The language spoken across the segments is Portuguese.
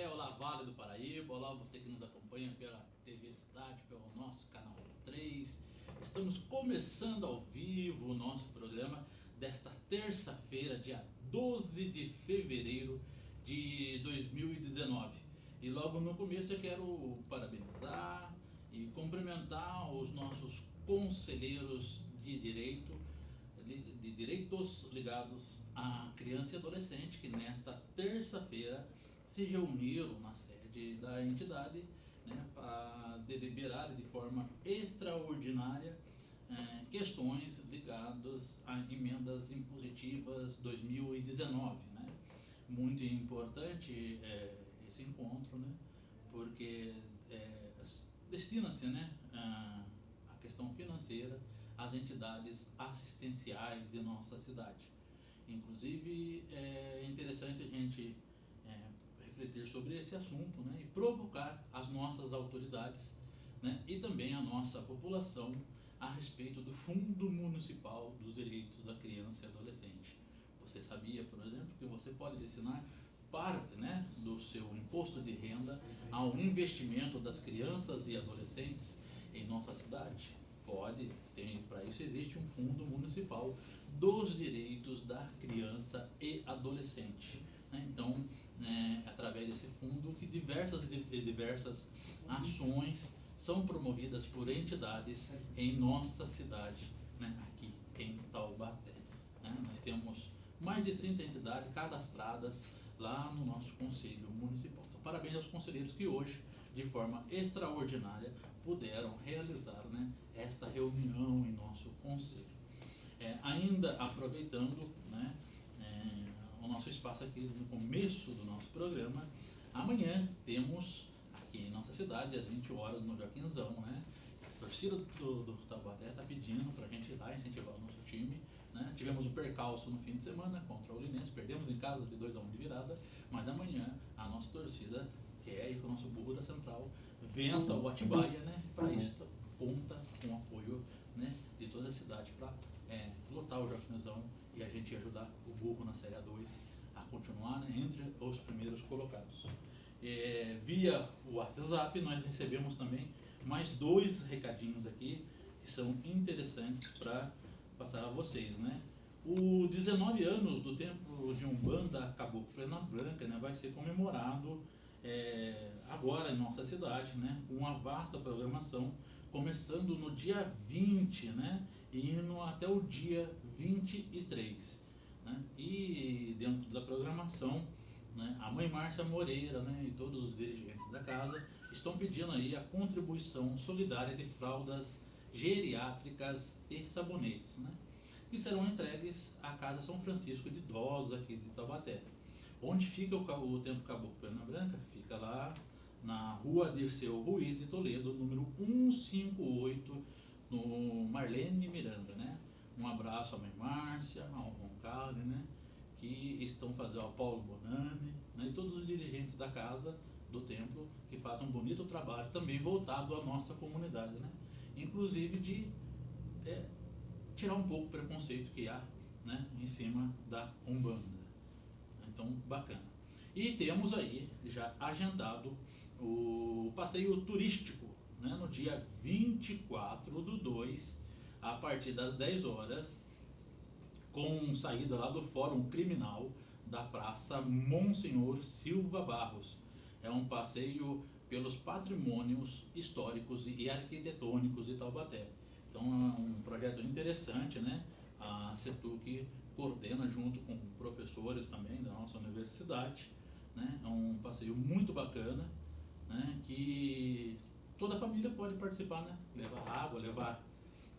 olá Vale do Paraíba, olá você que nos acompanha pela TV Cidade, pelo nosso canal 3. Estamos começando ao vivo o nosso programa desta terça-feira, dia 12 de fevereiro de 2019. E logo no começo eu quero parabenizar e cumprimentar os nossos conselheiros de direitos ligados à criança e adolescente que nesta terça-feira se reuniram na sede da entidade, né, para deliberar de forma extraordinária questões ligadas a emendas impositivas 2019, né? Muito importante esse encontro, né, porque destina-se, né, a questão financeira às entidades assistenciais de nossa cidade. Inclusive é interessante a gente refletir sobre esse assunto, né, e provocar as nossas autoridades, né, e também a nossa população a respeito do Fundo Municipal dos Direitos da Criança e Adolescente. Você sabia, por exemplo, que você pode destinar parte, né, do seu imposto de renda ao investimento das crianças e adolescentes em nossa cidade? Pode, para isso existe um Fundo Municipal dos Direitos da Criança e Adolescente. Então, através desse fundo que diversas ações são promovidas por entidades em nossa cidade, né, aqui em Taubaté. Nós temos mais de 30 entidades cadastradas lá no nosso Conselho Municipal. Então, parabéns aos conselheiros que hoje, de forma extraordinária, puderam realizar, né, esta reunião em nosso Conselho. Ainda aproveitando, né, o nosso espaço aqui no começo do nosso programa, amanhã temos aqui em nossa cidade, às 20 horas, no Joaquinzão, né? A torcida do Taubaté está pedindo para a gente ir lá incentivar o nosso time, né? Tivemos um percalço no fim de semana contra o Olinense, perdemos em casa de 2-1 de virada, mas amanhã a nossa torcida quer ir com o nosso burro da Central, vença o Atibaia, né? Para isso conta com o apoio, né, de toda a cidade para lotar o Joaquinzão e a gente ajudar o burro na Série A2 a continuar, né, entre os primeiros colocados. Via o WhatsApp nós recebemos também mais 2 recadinhos aqui que são interessantes para passar a vocês, né? O 19 anos do Templo de Umbanda Caboclo Plena Branca, né, vai ser comemorado agora em nossa cidade, né, com uma vasta programação, começando no dia 20, né, e indo até o dia 23, né? E dentro da programação, né, a mãe Márcia Moreira, né, e todos os dirigentes da casa estão pedindo aí a contribuição solidária de fraldas geriátricas e sabonetes, né, que serão entregues à Casa São Francisco de Idosos aqui de Taubaté. Onde fica o Templo Caboclo Plena Branca? Fica lá na rua Dirceu Ruiz de Toledo, número 158, no Marlene Miranda, né? Um abraço à mãe Márcia, ao Roncalli, né, que estão fazendo, ao Paulo Bonani, né, e todos os dirigentes da casa do templo que fazem um bonito trabalho também voltado à nossa comunidade, né? Inclusive de tirar um pouco o preconceito que há, né, em cima da Umbanda. Então, bacana. E temos aí já agendado o passeio turístico, né, no dia 24/2, a partir das 10 horas, com saída lá do Fórum Criminal da Praça Monsenhor Silva Barros. É um passeio pelos patrimônios históricos e arquitetônicos de Taubaté. Então é um projeto interessante, né? A CETUC coordena junto com professores também da nossa universidade, né? É um passeio muito bacana, né, que toda a família pode participar, né? Levar água, levar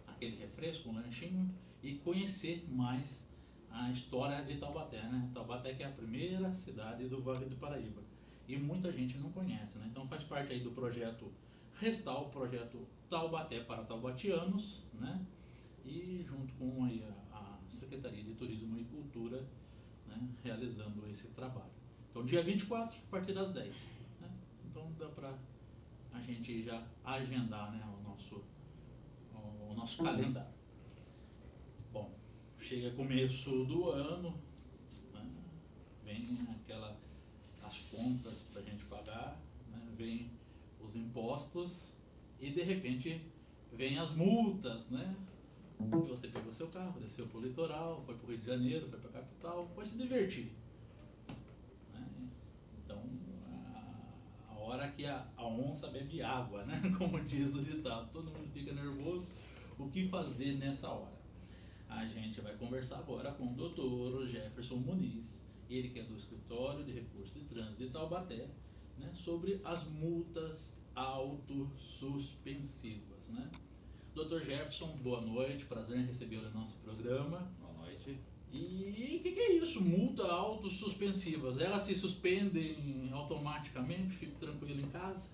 aquele refresco, um lanchinho e conhecer mais a história de Taubaté, né? Taubaté que é a primeira cidade do Vale do Paraíba e muita gente não conhece, né? Então faz parte aí do projeto Restal, projeto Taubaté para taubatianos, né? E junto com aí a Secretaria de Turismo e Cultura, né, realizando esse trabalho. Então dia 24, a partir das 10, né? Então dá para a gente já agendar, né, o nosso calendário. Bom, chega começo do ano, né, vem as contas para a gente pagar vem os impostos e de repente vem as multas, né? Que você pegou seu carro, desceu pro litoral, foi pro Rio de Janeiro, foi pra capital, foi se divertir, né? Então, a hora que a onça bebe água, né? Como diz o ditado, todo mundo fica nervoso. O que fazer nessa hora? A gente vai conversar agora com o Dr. Jefferson Muniz, ele que é do Escritório de Recursos de Trânsito de Taubaté, né? Sobre as multas autossuspensivas, né? Dr. Jefferson, boa noite, prazer em recebê-lo no nosso programa. Boa noite. E o que é isso? Multa autossuspensivas? Elas se suspendem automaticamente? Fico tranquilo em casa?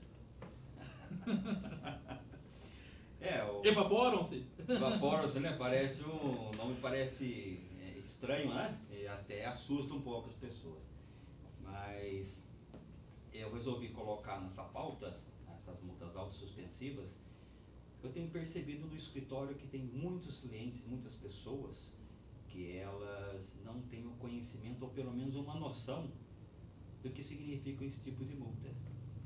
Evaporam-se? Evaporam-se, né? O nome parece estranho, né? E até assusta um pouco as pessoas. Mas eu resolvi colocar nessa pauta, essas multas autossuspensivas. Eu tenho percebido no escritório que tem muitos clientes, muitas pessoas, que elas não têm o conhecimento ou pelo menos uma noção do que significa esse tipo de multa.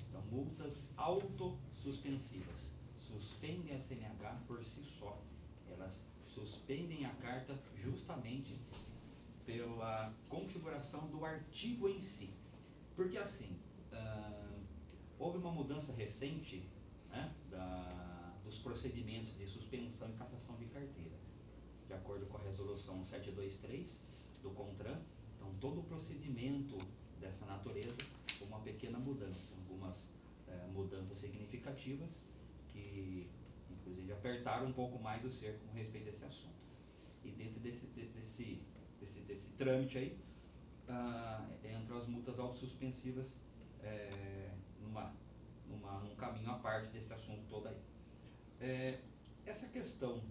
Então, multas autossuspensivas. Suspendem a CNH por si só. Elas suspendem a carta justamente pela configuração do artigo em si. Porque assim, houve uma mudança recente, né, dos procedimentos de suspensão e cassação de carteira, de acordo com a resolução 723 do CONTRAN. Então, todo o procedimento dessa natureza, uma pequena mudança, algumas mudanças significativas que, inclusive, apertaram um pouco mais o cerco com respeito a esse assunto. E dentro desse trâmite aí, entram as multas autossuspensivas num caminho à parte desse assunto todo aí. Essa questão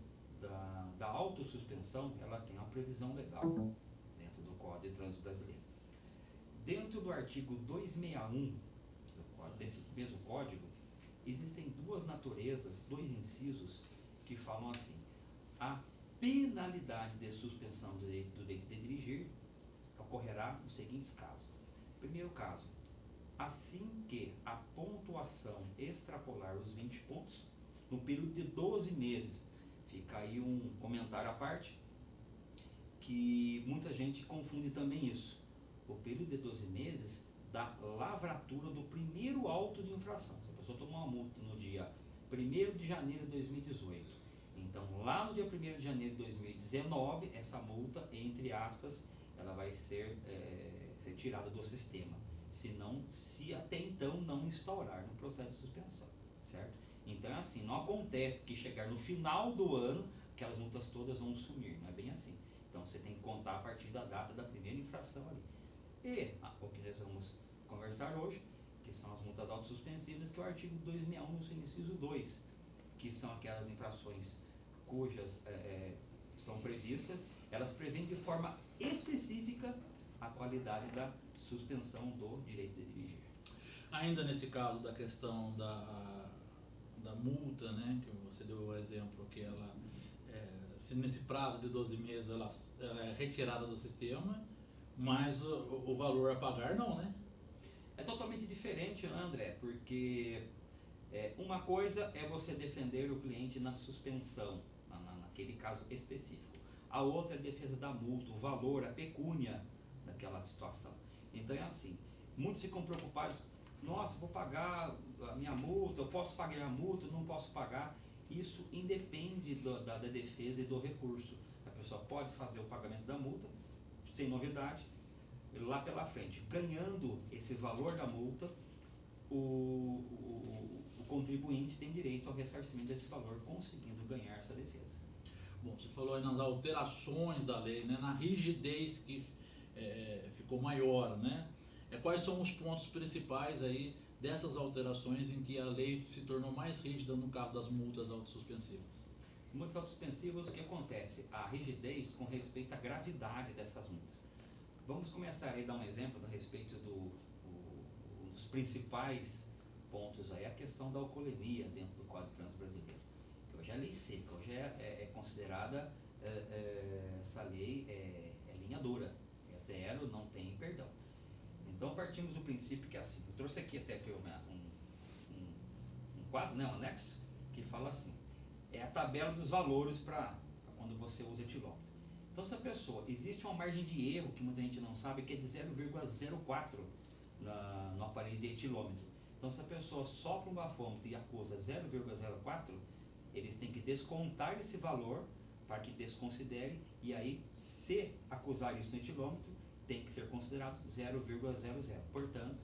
da autossuspensão, ela tem uma previsão legal dentro do Código de Trânsito Brasileiro. Dentro do artigo 261 desse mesmo código, existem duas naturezas, dois incisos que falam assim: a penalidade de suspensão do direito de dirigir ocorrerá nos seguintes casos. Primeiro caso, assim que a pontuação extrapolar os 20 pontos, no período de 12 meses. Fica aí um comentário à parte, que muita gente confunde também isso. O período de 12 meses da lavratura do primeiro auto de infração. Se a pessoa tomou uma multa no dia 1º de janeiro de 2018, então lá no dia 1º de janeiro de 2019, essa multa, entre aspas, ela vai ser tirada do sistema, se até então não instaurar no processo de suspensão, certo? Então é assim, não acontece que chegar no final do ano, aquelas multas todas vão sumir, não é bem assim. Então você tem que contar a partir da data da primeira infração ali. E o que nós vamos conversar hoje, que são as multas autossuspensivas, que é o artigo 261 no seu inciso 2, que são aquelas infrações cujas são previstas, elas prevêem de forma específica a qualidade da suspensão do direito de dirigir. Ainda nesse caso da questão da multa, né, que você deu o exemplo, que ela, se nesse prazo de 12 meses ela é retirada do sistema, mas o valor a pagar não, né? É totalmente diferente, né, André? Porque uma coisa é você defender o cliente na suspensão, naquele caso específico. A outra é a defesa da multa, o valor, a pecúnia daquela situação. Então é assim, muitos ficam preocupados: nossa, vou pagar a minha multa, eu posso pagar a multa, não posso pagar. Isso independe da defesa e do recurso. A pessoa pode fazer o pagamento da multa, sem novidade, lá pela frente, ganhando esse valor da multa, o contribuinte tem direito ao ressarcimento desse valor, conseguindo ganhar essa defesa. Bom, você falou aí nas alterações da lei, né, na rigidez que ficou maior, né? Quais são os pontos principais aí dessas alterações em que a lei se tornou mais rígida no caso das multas autossuspensivas? Multas autossuspensivas, o que acontece? A rigidez com respeito à gravidade dessas multas. Vamos começar aí a dar um exemplo a respeito dos principais pontos aí, a questão da alcoolemia dentro do Código de Trânsito Brasileiro. Que hoje é lei seca, hoje é considerada, essa lei é linha dura, é zero, não tem perdão. Então partimos do princípio que assim, eu trouxe aqui até que um quadro, né, um anexo, que fala assim, é a tabela dos valores para quando você usa etilômetro. Então, se a pessoa, existe uma margem de erro que muita gente não sabe, que é de 0,04 no aparelho de etilômetro. Então, se a pessoa sopra um bafômetro e acusa 0,04, eles têm que descontar esse valor para que desconsidere, e aí, se acusar isso no etilômetro, tem que ser considerado 0,00. Portanto,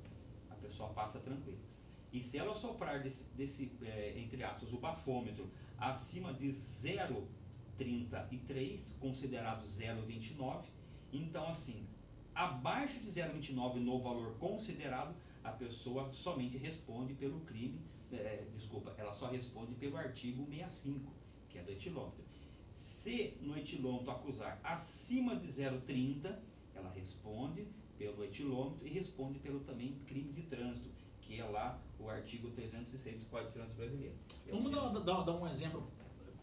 a pessoa passa tranquila. E se ela soprar entre aspas, o bafômetro acima de 0,33, considerado 0,29, então assim, abaixo de 0,29 no valor considerado, a pessoa somente responde pelo crime, ela só responde pelo artigo 65, que é do etilômetro. Se no etilômetro acusar acima de 0,30, ela responde pelo etilômetro e responde pelo também crime de trânsito, que é lá o artigo 306 do Código de Trânsito Brasileiro. Vamos dar um exemplo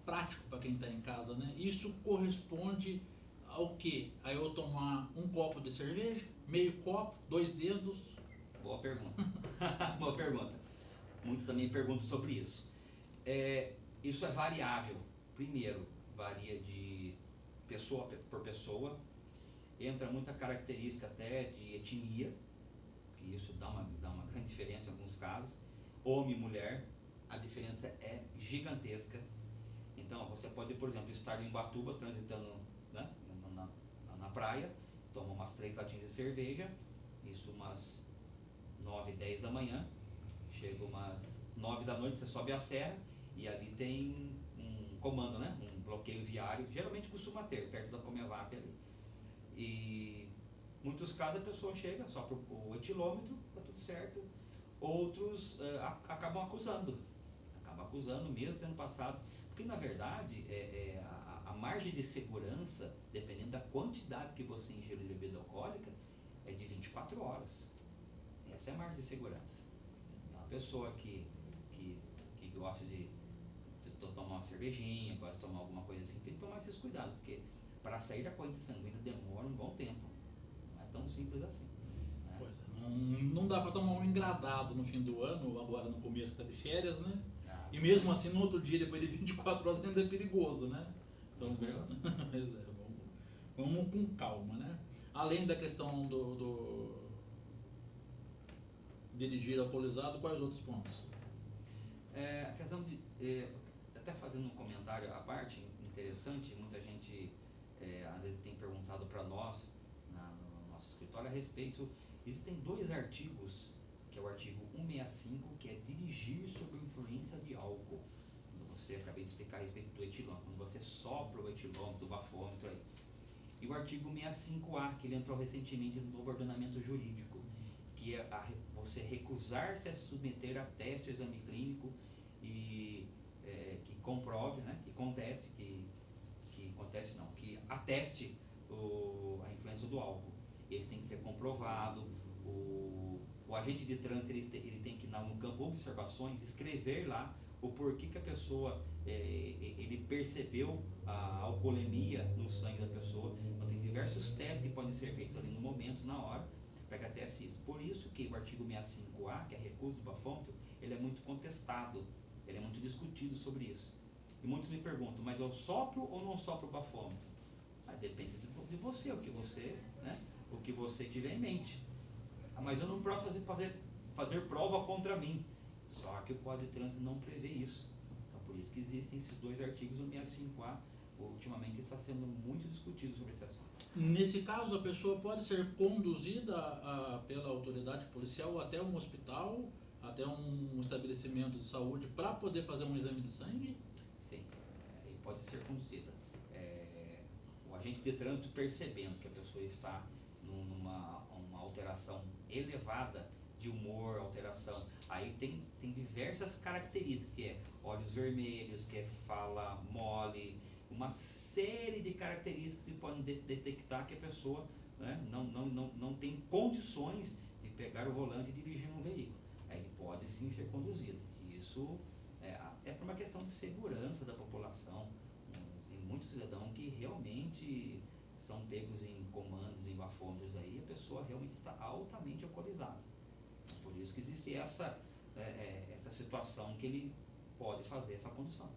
prático para quem está em casa, né? Isso corresponde ao quê? A eu tomar um copo de cerveja, meio copo, 2 dedos? Boa pergunta. Boa pergunta. Muitos também perguntam sobre isso. Isso é variável. Primeiro, varia de pessoa por pessoa. Entra muita característica até de etnia, que isso dá uma grande diferença em alguns casos. Homem e mulher, a diferença é gigantesca. Então, você pode, por exemplo, estar em Ubatuba transitando, né, na praia, toma umas 3 latinhas de cerveja, isso umas 9, 10 da manhã, chega umas 9 da noite, você sobe a serra e ali tem um comando, né, um bloqueio viário, geralmente costuma ter, perto da Comevap ali. E em muitos casos a pessoa chega só para o etilômetro, está tudo certo. Outros acabam acusando mesmo tendo passado, porque na verdade a margem de segurança, dependendo da quantidade que você ingeriu de bebida alcoólica, é de 24 horas. Essa é a margem de segurança. Então, a pessoa que gosta de tomar uma cervejinha, gosta de tomar alguma coisa assim, tem que tomar esses cuidados, porque para sair da corrente sanguínea demora um bom tempo. Não é tão simples assim. Né? Pois é, não dá para tomar um engradado no fim do ano, agora no começo que está de férias, né? E mesmo assim, no outro dia, depois de 24 horas, ainda é perigoso, né? Então, vamos com calma, né? Além da questão do dirigir alcoolizado, quais outros pontos? A questão de... até fazendo um comentário à parte, interessante, muita gente às vezes tem perguntado para nós, no nosso escritório, a respeito... Existem 2 artigos, que é o artigo 165, que é dirigir sob influência de álcool. Quando você, acabei de explicar a respeito do etilômetro, quando você sopra o etilômetro, do bafômetro aí. E o artigo 65A, que ele entrou recentemente no novo ordenamento jurídico, que é você recusar-se a se submeter a teste, exame clínico e que comprove, né, que ateste a influência do álcool. Esse tem que ser comprovado. O agente de trânsito ele tem que, no campo de observações, escrever lá o porquê que a pessoa ele percebeu a alcoolemia no sangue da pessoa. Então tem diversos testes que podem ser feitos ali no momento, na hora, para que ateste isso. Por isso que o artigo 65A, que é recuso do bafômetro, ele é muito contestado, ele é muito discutido sobre isso. E muitos me perguntam, mas eu sopro ou não sopro o bafômetro? Depende de você, o que você tiver em mente. Mas eu não posso fazer prova contra mim. Só que o Código de Trânsito não prevê isso. Então, por isso que existem esses 2 artigos, o 65A, ultimamente está sendo muito discutido sobre esse assunto. Nesse caso, a pessoa pode ser conduzida pela autoridade policial até um hospital, até um estabelecimento de saúde, para poder fazer um exame de sangue? Sim, pode ser conduzida. O agente de trânsito, percebendo que a pessoa está numa alteração elevada de humor, alteração, aí tem diversas características, que é olhos vermelhos, que é fala mole, uma série de características que podem detectar que a pessoa, né, não tem condições de pegar o volante e dirigir um veículo. Aí ele pode sim ser conduzido. E isso é por uma questão de segurança da população. Tem muitos cidadãos que realmente são pegos em comandos, em bafômetros aí, a pessoa realmente está altamente alcoolizada. Por isso que existe essa essa situação que ele pode fazer essa condução.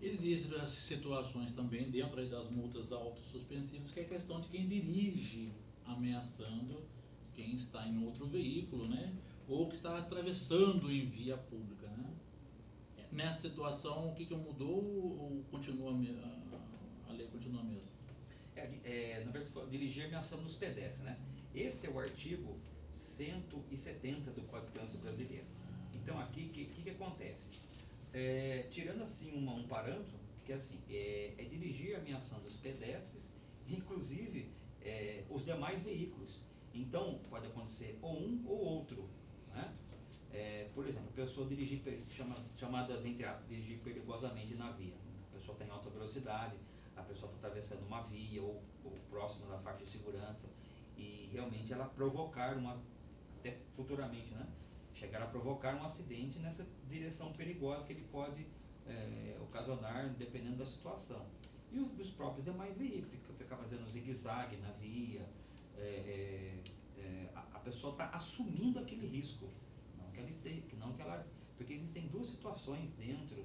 Existem as situações também dentro aí das multas autossuspensivas, que é a questão de quem dirige ameaçando quem está em outro veículo, né? Ou que está atravessando em via pública, né? Nessa situação, o que mudou ou continua a lei continua a mesma? Na verdade, dirigir ameaçando os pedestres, né? Esse é o artigo 170 do Código de Trânsito Brasileiro. Então, aqui, o que acontece? Tirando assim um parâmetro, que assim, é dirigir ameaçando os pedestres, inclusive os demais veículos. Então, pode acontecer ou um ou outro, né? Por exemplo, a pessoa dirigir, chamadas entre aspas, dirigir perigosamente na via. A pessoa está em alta velocidade, a pessoa está atravessando uma via ou próximo da faixa de segurança e realmente ela provocar até futuramente, né? Chegar a provocar um acidente nessa direção perigosa que ele pode ocasionar dependendo da situação. E os próprios demais veículos, ficar fazendo zigue-zague na via, a pessoa está assumindo aquele risco, porque existem duas situações dentro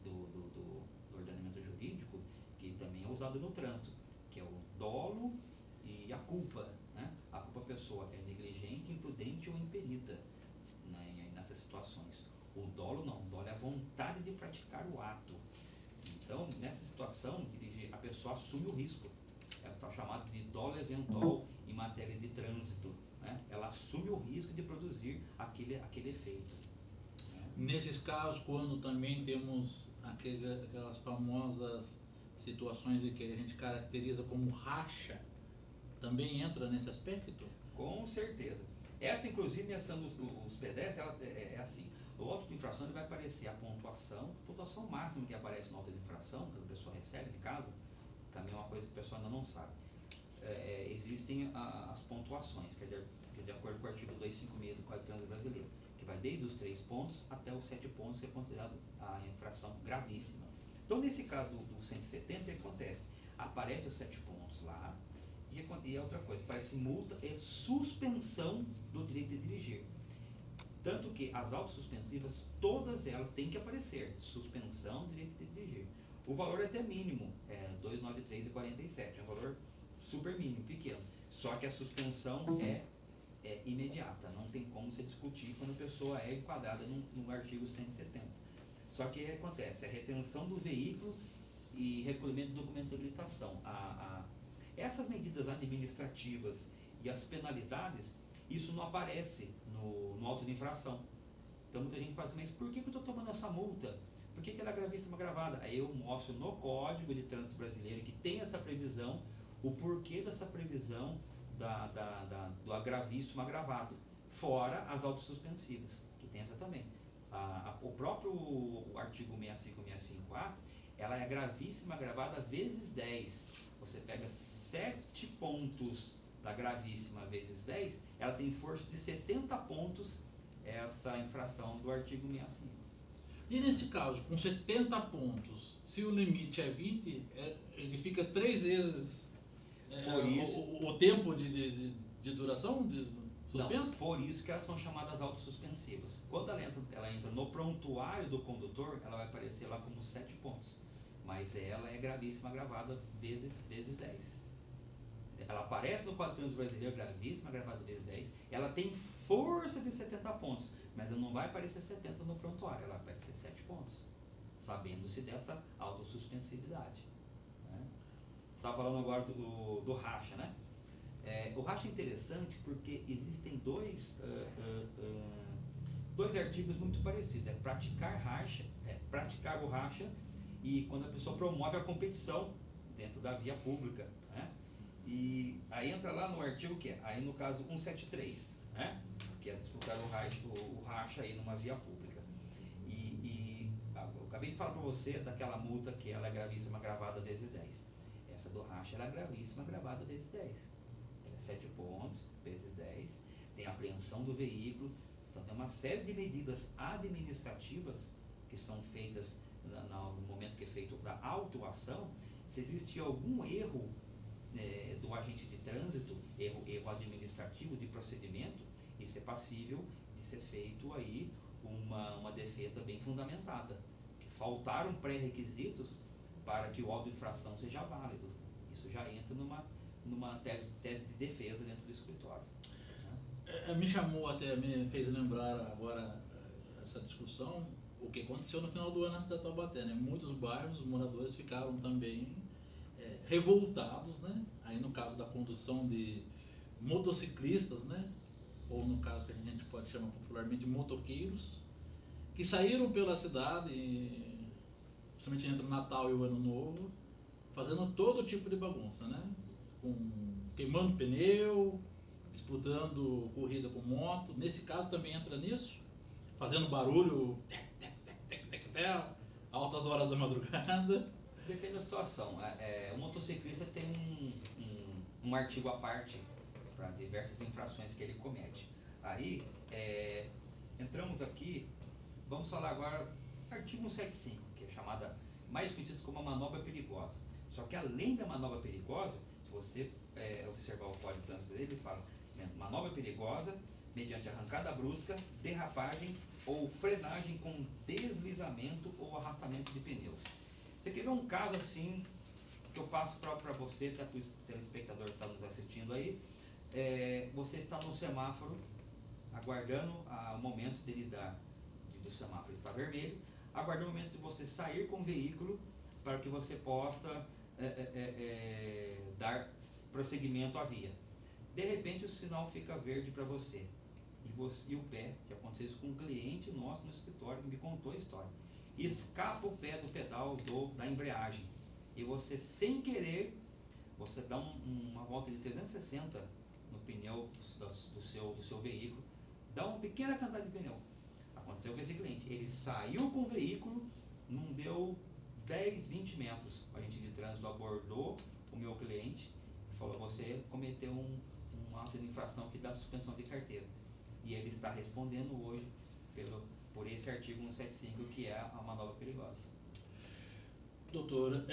do ordenamento jurídico que também é usado no trânsito, que é o dolo e a culpa, né? A culpa a pessoa é negligente, imprudente ou imperita, né, nessas situações. O dolo não, o dolo é a vontade de praticar o ato. Então, nessa situação, a pessoa assume o risco. É chamado de dolo eventual em matéria de trânsito, né? Ela assume o risco de produzir aquele efeito. Nesses casos, quando também temos aquelas famosas situações em que a gente caracteriza como racha, também entra nesse aspecto? Com certeza. Essa, inclusive, ameaçando os pedestres, ela é assim. O auto de infração ele vai aparecer a pontuação máxima que aparece no auto de infração, que a pessoa recebe de casa, também é uma coisa que a pessoa ainda não sabe. Existem as pontuações, que é de acordo com o artigo 256 do Código de Trânsito Brasileiro, que vai desde os 3 pontos até os 7 pontos, que é considerado a infração gravíssima. Então, nesse caso do 170, o que acontece? Aparece os 7 pontos lá, e outra coisa, aparece multa e suspensão do direito de dirigir. Tanto que as autossuspensivas, todas elas têm que aparecer, suspensão do direito de dirigir. O valor é até mínimo, é R$ 293,47, é um valor super mínimo, pequeno. Só que a suspensão é imediata, não tem como se discutir quando a pessoa é enquadrada no artigo 170. Só que o que acontece? A retenção do veículo e recolhimento do documento de habilitação. Essas medidas administrativas e as penalidades, isso não aparece no auto de infração. Então muita gente fala assim, mas por que eu estou tomando essa multa? Por que ela é gravíssima gravada? Aí eu mostro no Código de Trânsito Brasileiro que tem essa previsão, o porquê dessa previsão do gravíssimo agravado, fora as autossuspensivas, que tem essa também. O próprio artigo 6565A, ela é gravíssima agravada vezes 10. Você pega 7 pontos da gravíssima vezes 10, ela tem força de 70 pontos essa infração do artigo 65. E nesse caso, com 70 pontos, se o limite é 20, ele fica 3 vezes o tempo de duração de suspenso? Não, por isso que elas são chamadas autossuspensivas. Quando ela entra no prontuário do condutor, ela vai aparecer lá como 7 pontos. Mas ela é gravíssima agravada vezes 10. Ela aparece no Código de Trânsito Brasileiro gravíssima agravada vezes 10. Ela tem força de 70 pontos, mas ela não vai aparecer 70 no prontuário, ela vai aparecer 7 pontos, sabendo-se dessa autossuspensividade, né? Você estava falando agora do racha, né? O racha é interessante porque existem dois artigos muito parecidos. Praticar o racha e quando a pessoa promove a competição dentro da via pública, né? E aí entra lá no artigo que é, aí no caso 173, né? Que é disputar o racha aí numa via pública. Eu acabei de falar para você daquela multa que ela é gravíssima agravada vezes 10. Essa do racha ela é gravíssima agravada vezes 10. Ela é 7 pontos vezes 10. Tem apreensão do veículo. Então tem uma série de medidas administrativas que são feitas no momento que é feito da autuação. Se existe algum erro do agente de trânsito, erro administrativo de procedimento, isso é passível de ser feito aí defesa bem fundamentada, que faltaram pré-requisitos para que o auto de infração seja válido. Isso já entra numa tese de defesa dentro do escritório. Me chamou até, me fez lembrar agora essa discussão, o que aconteceu no final do ano na cidade de Taubaté, né? Muitos bairros, os moradores ficaram também revoltados, né? Aí no caso da condução de motociclistas, né? Ou no caso que a gente pode chamar popularmente de motoqueiros, que saíram pela cidade, principalmente entre o Natal e o Ano Novo, fazendo todo tipo de bagunça, né? Queimando pneu, disputando corrida com moto. Nesse caso também entra nisso, fazendo barulho até altas horas da madrugada. Depende da situação. O motociclista tem um artigo à parte para diversas infrações que ele comete. Aí, entramos aqui, vamos falar agora artigo 175, que é chamada, mais conhecido como a manobra perigosa. Só que além da manobra perigosa, se você observar o Código de Trânsito dele, ele fala manobra perigosa mediante arrancada brusca, derrapagem ou frenagem com deslizamento ou arrastamento de pneus. Você quer ver um caso assim, que eu passo para você, até para o telespectador que está nos assistindo aí, você está no semáforo, aguardando o momento do semáforo estar vermelho, aguardando o momento de você sair com o veículo, para que você possa dar prosseguimento à via. De repente o sinal fica verde para você, e o pé, que aconteceu isso com um cliente nosso no escritório, que me contou a história, escapa o pé do pedal da embreagem, e você sem querer, você dá uma volta de 360 no pneu do seu veículo, dá uma pequena quantidade de pneu. Aconteceu com esse cliente, ele saiu com o veículo, não deu 10, 20 metros, o agente de trânsito abordou o meu cliente e falou: você cometeu um ato de infração que dá suspensão de carteira. E ele está respondendo hoje por esse artigo 175, que é a manobra perigosa. Doutor,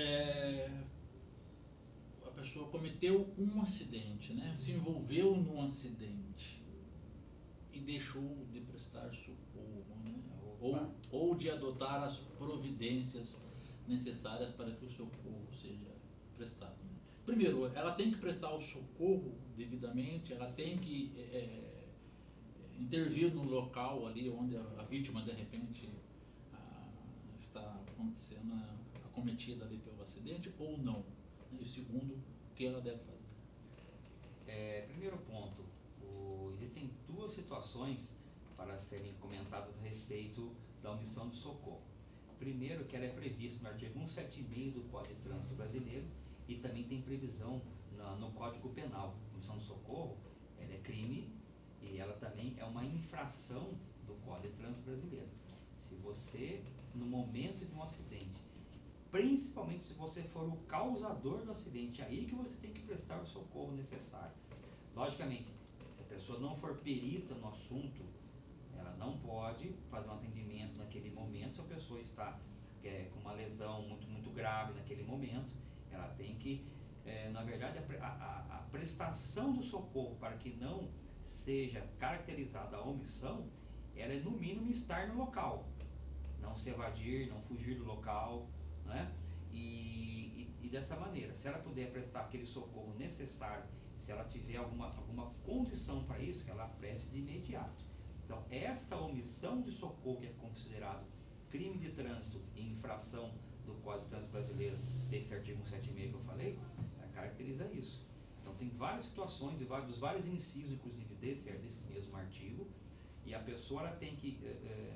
a pessoa cometeu um acidente, né? Se envolveu num acidente e deixou de prestar socorro, né? Ou de adotar as providências necessárias para que o socorro seja prestado. Né? Primeiro, ela tem que prestar o socorro devidamente, ela tem que intervir no local ali onde a vítima de repente está acontecendo, acometida ali pelo acidente, ou não. E segundo, o que ela deve fazer? Primeiro ponto, existem duas situações para serem comentadas a respeito da omissão de socorro. Primeiro, que ela é prevista no artigo 175 do Código de Trânsito Brasileiro, e também tem previsão no Código Penal. A omissão de socorro, ela é crime e ela também é uma infração do Código de Trânsito Brasileiro. Se você, no momento de um acidente, principalmente se você for o causador do acidente, aí que você tem que prestar o socorro necessário. Logicamente, se a pessoa não for perita no assunto, ela não pode fazer um atendimento naquele momento. Se a pessoa está com uma lesão muito grave naquele momento, ela tem que, na verdade, a prestação do socorro, para que não seja caracterizada a omissão, ela é no mínimo estar no local, não se evadir, não fugir do local, né? E dessa maneira, se ela puder prestar aquele socorro necessário, se ela tiver alguma condição para isso, que ela preste de imediato. Então, essa omissão de socorro, que é considerado crime de trânsito e infração do Código de Trânsito Brasileiro, desse artigo 176 que eu falei, caracteriza isso. Então, tem várias situações, dos vários incisos, inclusive, desse mesmo artigo, e a pessoa ela tem que,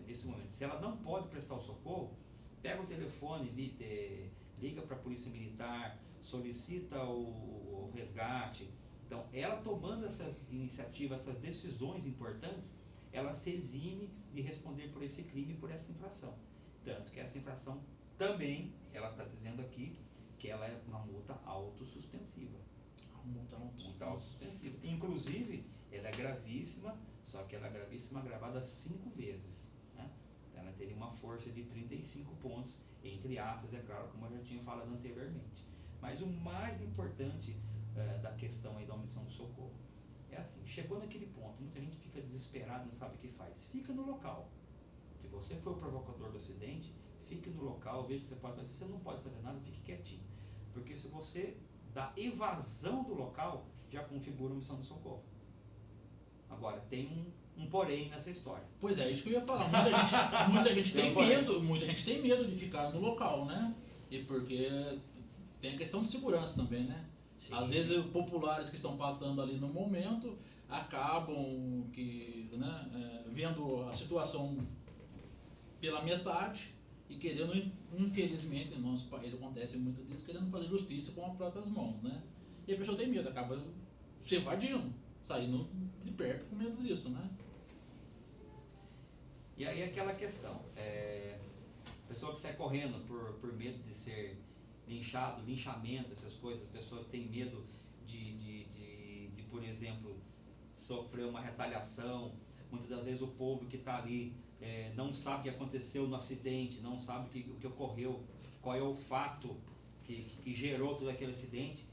nesse momento, se ela não pode prestar o socorro, pega o telefone, liga para a Polícia Militar, solicita o resgate. Então, ela tomando essas iniciativas, essas decisões importantes, ela se exime de responder por esse crime, por essa infração. Tanto que essa infração também, ela está dizendo aqui, que ela é uma multa autossuspensiva. Multa autossuspensiva. Inclusive, ela é gravíssima, só que ela é gravíssima agravada 5 vezes. Né? Ela teria uma força de 35 pontos, entre aspas, é claro, como eu já tinha falado anteriormente. Mas o mais importante da questão aí da omissão de socorro é assim: chegou naquele ponto, muita gente fica desesperada, não sabe o que faz. Fica no local. Se você for o provocador do acidente, fique no local, veja o que você pode fazer. Se você não pode fazer nada, fique quietinho. Porque se você dá evasão do local, já configura uma missão de socorro. Agora, tem um porém nessa história. Pois é, isso que eu ia falar. Muita gente tem medo de ficar no local, né? E porque tem a questão de segurança também, né? Sim. Às vezes populares que estão passando ali no momento acabam vendo a situação pela metade e querendo, infelizmente, no nosso país acontece muito disso, querendo fazer justiça com as próprias mãos, né? E a pessoa tem medo, acaba se evadindo, saindo de perto com medo disso, né? E aí aquela questão, pessoa que sai correndo por medo de ser linchado, linchamento, essas coisas, pessoa que tem medo de por exemplo, sofrer uma retaliação. Muitas das vezes o povo que está ali não sabe o que aconteceu no acidente, não sabe o que ocorreu, qual é o fato que gerou todo aquele acidente,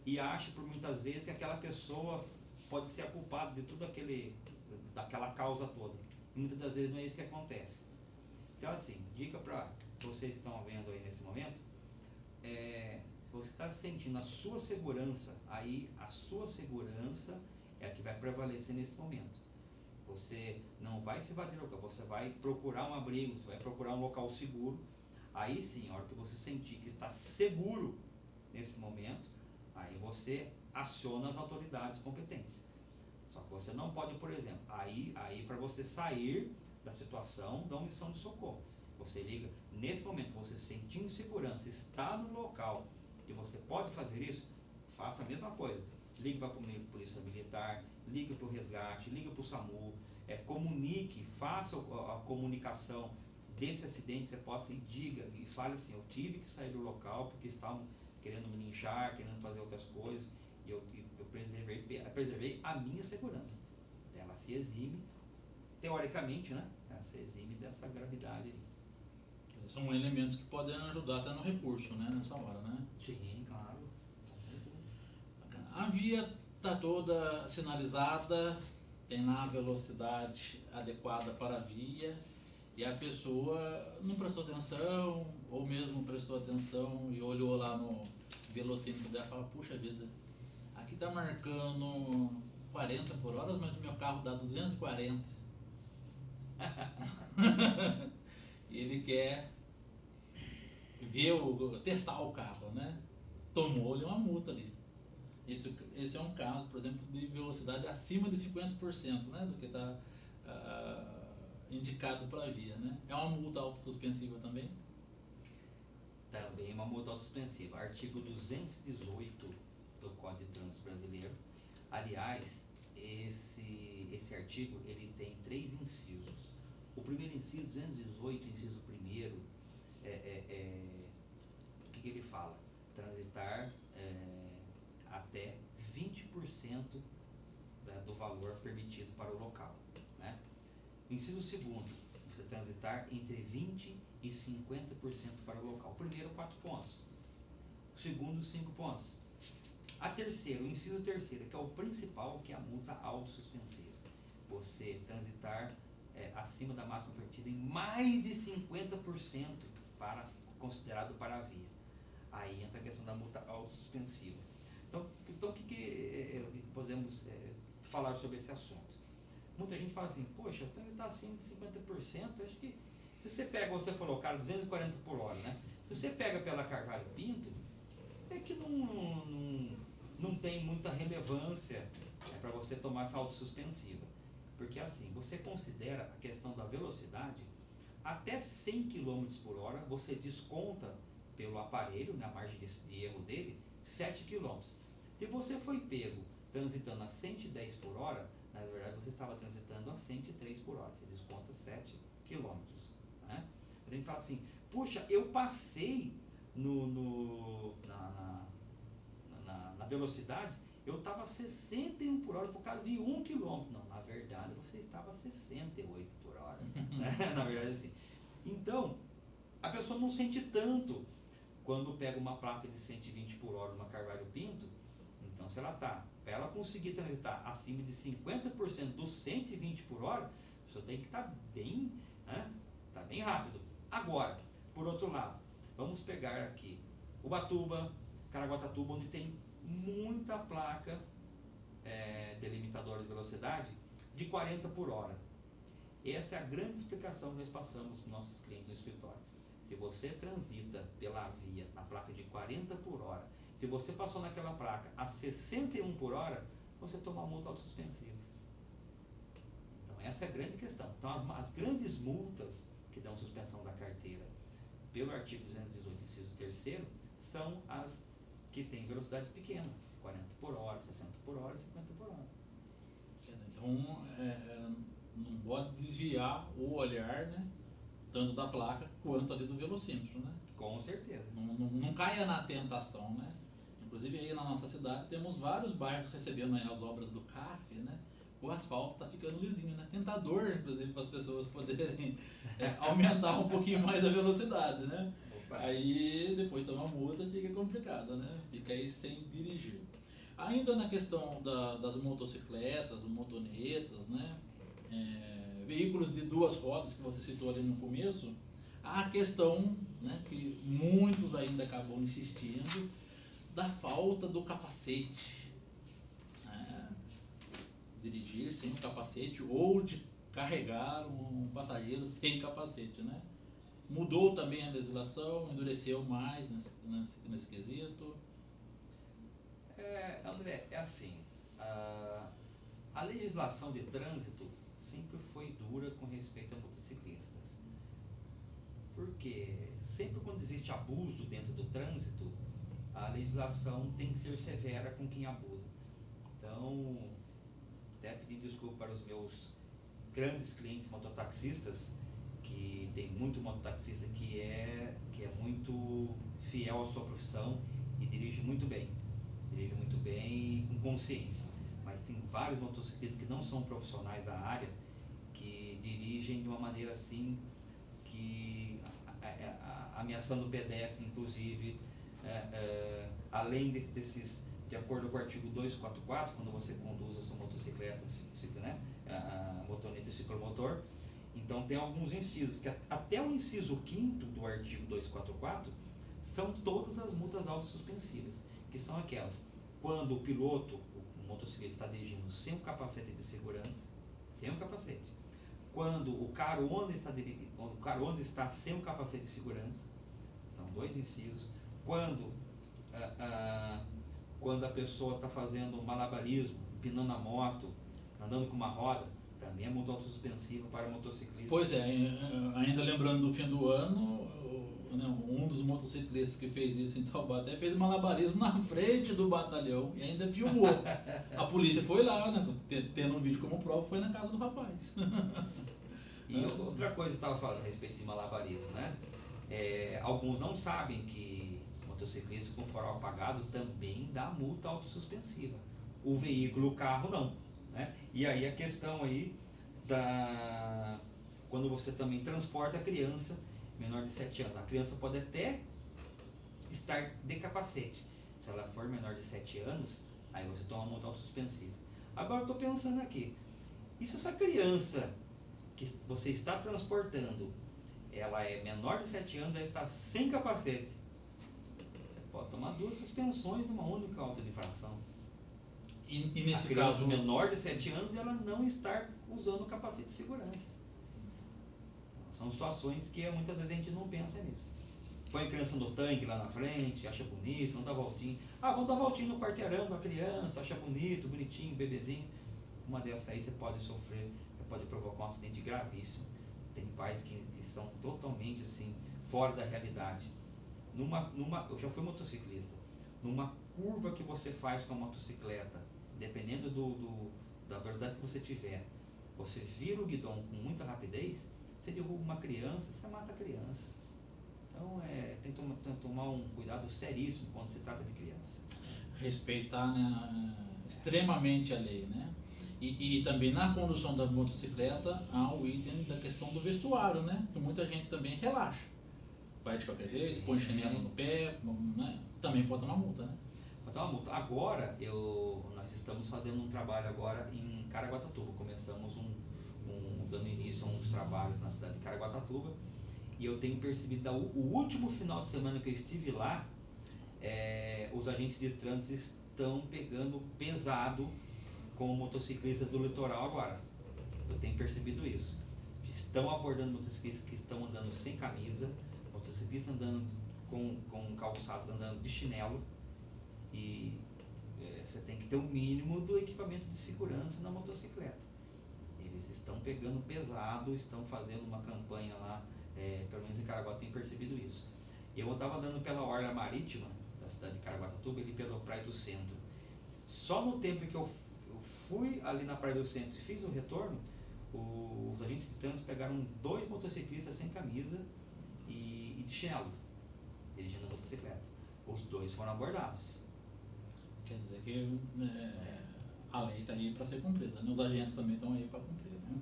e acha por muitas vezes que aquela pessoa pode ser a culpada de tudo daquela causa toda. E muitas das vezes não é isso que acontece. Então assim, dica para vocês que estão vendo aí nesse momento, se você está sentindo a sua segurança, aí a sua segurança é a que vai prevalecer nesse momento. Você não vai se evadir do local, você vai procurar um abrigo, você vai procurar um local seguro. Aí sim, a hora que você sentir que está seguro nesse momento, aí você aciona as autoridades competentes. Só que você não pode, por exemplo, aí para você sair da situação da omissão de socorro, você liga, nesse momento você sentir insegurança, está no local que você pode fazer isso, faça a mesma coisa. Ligue para a polícia militar, ligue para o resgate, ligue para o SAMU, comunique, faça a comunicação desse acidente, você possa e diga, e fale assim, eu tive que sair do local porque estavam querendo me linchar, querendo fazer outras coisas, e eu preservei a minha segurança. Ela se exime, teoricamente, né? Ela se exime dessa gravidade. São elementos que podem ajudar até no recurso, né? Nessa hora, né? Sim, claro. A via está toda sinalizada, tem lá a velocidade adequada para a via, e a pessoa não prestou atenção, ou mesmo prestou atenção e olhou lá no velocímetro dela e fala, puxa vida, aqui está marcando 40 por hora, mas o meu carro dá 240. E ele quer testar o carro, né? Tomou-lhe uma multa ali. Esse é um caso, por exemplo, de velocidade acima de 50%, né, do que está indicado para a via, né? É uma multa autossuspensiva também? Também uma multa autossuspensiva. Artigo 218 do Código de Trânsito Brasileiro. Aliás, esse artigo ele tem 3 incisos. O primeiro inciso, 218, inciso 1º, o que ele fala? Transitar até 20% do valor permitido para o local, né? O inciso 2º, você transitar entre 20% e 50% para o local. O primeiro, 4 pontos. O segundo, 5 pontos. O inciso 3º, que é o principal, que é a multa autossuspensiva. Você transitar acima da máxima permitida em mais de 50% considerado para a via. Aí entra a questão da multa autossuspensiva. Então o que podemos falar sobre esse assunto? Muita gente fala assim, poxa, o trânsito está acima de 50%, acho que se você pega, você falou, cara, 240 por hora, né? Se você pega pela Carvalho Pinto, é que não tem muita relevância para você tomar essa autossuspensiva. Porque assim, você considera a questão da velocidade, até 100 km por hora, você desconta pelo aparelho, na margem de erro dele, 7 km. Se você foi pego transitando a 110 por hora, na verdade você estava transitando a 103 por hora, você desconta 7 km. Né? A gente fala assim, puxa, eu passei na velocidade, eu estava 61 por hora por causa de 1 km. Não, na verdade você estava 68 por hora. Né? Na verdade assim. Então, a pessoa não sente tanto quando pega uma placa de 120 por hora numa Carvalho Pinto. Então, se ela para ela conseguir transitar acima de 50% dos 120 por hora, a pessoa tem que estar bem, né, bem rápido. Agora, por outro lado, vamos pegar aqui Ubatuba, Caraguatatuba, onde tem muita placa delimitadora de velocidade de 40 por hora. Essa é a grande explicação que nós passamos para os nossos clientes no escritório. Se você transita pela via na placa de 40 por hora, se você passou naquela placa a 61 por hora, você toma uma multa autossuspensiva. Então essa é a grande questão. Então as grandes multas que dão suspensão da carteira pelo artigo 218, inciso 3º, são as que têm velocidade pequena, 40 por hora, 60 por hora, 50 por hora. Então, não pode desviar o olhar, né, tanto da placa quanto ali do velocímetro, né? Com certeza. Não caia na tentação, né? Inclusive aí na nossa cidade temos vários bairros recebendo aí as obras do CAF, né? O asfalto está ficando lisinho, né? Tentador, inclusive, para as pessoas poderem aumentar um pouquinho mais a velocidade, né? Opa. Aí depois de tomar multa fica complicado, né? Fica aí sem dirigir. Ainda na questão das motocicletas, motonetas, né? Veículos de duas rodas que você citou ali no começo, há a questão, né, que muitos ainda acabam insistindo, da falta do capacete. Dirigir sem o capacete ou de carregar um passageiro sem capacete, né? Mudou também a legislação, endureceu mais nesse quesito. André, é assim, a legislação de trânsito sempre foi dura com respeito a motociclistas. Porque sempre quando existe abuso dentro do trânsito, a legislação tem que ser severa com quem abusa. Então, até pedindo desculpa para os meus grandes clientes mototaxistas, que tem muito mototaxista que é muito fiel à sua profissão e dirige muito bem e com consciência. Mas tem vários motociclistas que não são profissionais da área, que dirigem de uma maneira assim, que ameaçando o pedestre, inclusive, além desses, de acordo com o artigo 244, quando você conduz a sua motocicleta, né, a motoneta e ciclomotor, então tem alguns incisos, que até o inciso 5º do artigo 244, são todas as multas autossuspensivas, que são aquelas, quando o piloto, o motociclista está dirigindo sem o capacete de segurança, sem o capacete, quando o carona está sem o capacete de segurança, são 2 incisos, quando a pessoa está fazendo malabarismo, empinando a moto, andando com uma roda, também é multa autossuspensiva para motociclista. Pois é, ainda lembrando do fim do ano, um dos motociclistas que fez isso em Taubaté fez malabarismo na frente do batalhão e ainda filmou. A polícia foi lá, né, tendo um vídeo como prova, foi na casa do rapaz. E outra coisa que você estava falando a respeito de malabarismo, né? Alguns não sabem que motociclista com farol apagado também dá multa autossuspensiva. O veículo, o carro não, né? E aí a questão aí quando você também transporta a criança menor de 7 anos. A criança pode até estar de capacete. Se ela for menor de 7 anos, aí você toma uma multa autossuspensiva. Agora eu estou pensando aqui, e se essa criança que você está transportando, ela é menor de 7 anos, ela está sem capacete, você pode tomar 2 suspensões numa única auto de infração. E nesse a criança caso menor de 7 anos e ela não estar usando o capacete de segurança. São situações que muitas vezes a gente não pensa nisso. Põe a criança no tanque lá na frente, acha bonito, não dá voltinha. Vamos dar voltinha no quarteirão com a criança, acha bonito, bonitinho, bebezinho. Uma dessas aí você pode sofrer, você pode provocar um acidente gravíssimo. Tem pais que são totalmente assim, fora da realidade. Eu já fui motociclista. Numa curva que você faz com a motocicleta, dependendo da velocidade que você tiver, você vira o guidão com muita rapidez, você derruba uma criança, você mata a criança. Então tem que tomar um cuidado seríssimo quando se trata de criança. Respeitar, né, extremamente a lei, né? E também na condução da motocicleta há o item da questão do vestuário, né? Que muita gente também relaxa. Vai de qualquer jeito, põe chinelo no pé, né? Também pode tomar multa, né? Pode tomar multa. Agora, nós estamos fazendo um trabalho agora em Caraguatatuba. Começamos dando início a uns trabalhos na cidade de Caraguatatuba, E eu tenho percebido, o último final de semana que eu estive lá, os agentes de trânsito estão pegando pesado com motociclistas do litoral agora. Eu tenho percebido isso. Estão abordando motociclistas que estão andando sem camisa, motociclistas andando com calçado, andando de chinelo, e você tem que ter o mínimo do equipamento de segurança na motocicleta. Eles estão pegando pesado, estão fazendo uma campanha lá, pelo menos em Caraguá eu tenho percebido isso. Eu estava andando pela orla marítima da cidade de Caraguatatuba, ali pela Praia do Centro. Só no tempo que eu fui ali na Praia do Centro e fiz o retorno, os agentes de trânsito pegaram 2 motociclistas sem camisa e de chinelo, dirigindo a motocicleta. Os 2 foram abordados. Quer dizer que a lei está aí para ser cumprida, né? Os agentes também estão aí para cumprir, né?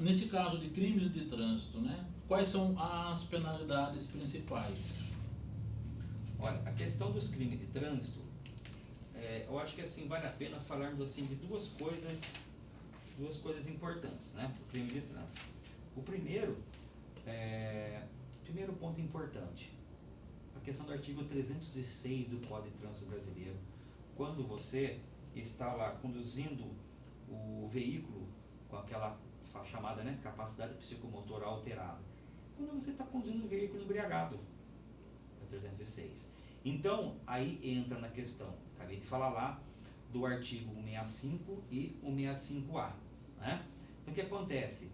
Nesse caso de crimes de trânsito, né? Quais são as penalidades principais? Olha, a questão dos crimes de trânsito, eu acho que assim vale a pena falarmos assim de duas coisas importantes, né? O crime de trânsito. O primeiro ponto importante, a questão do artigo 306 do Código de Trânsito Brasileiro. Quando você está lá conduzindo o veículo com aquela chamada, né, capacidade psicomotor alterada, quando você está conduzindo o veículo embriagado, é 306. Então, aí entra na questão, acabei de falar lá, do artigo 165 e 165A. Né? Então, o que acontece?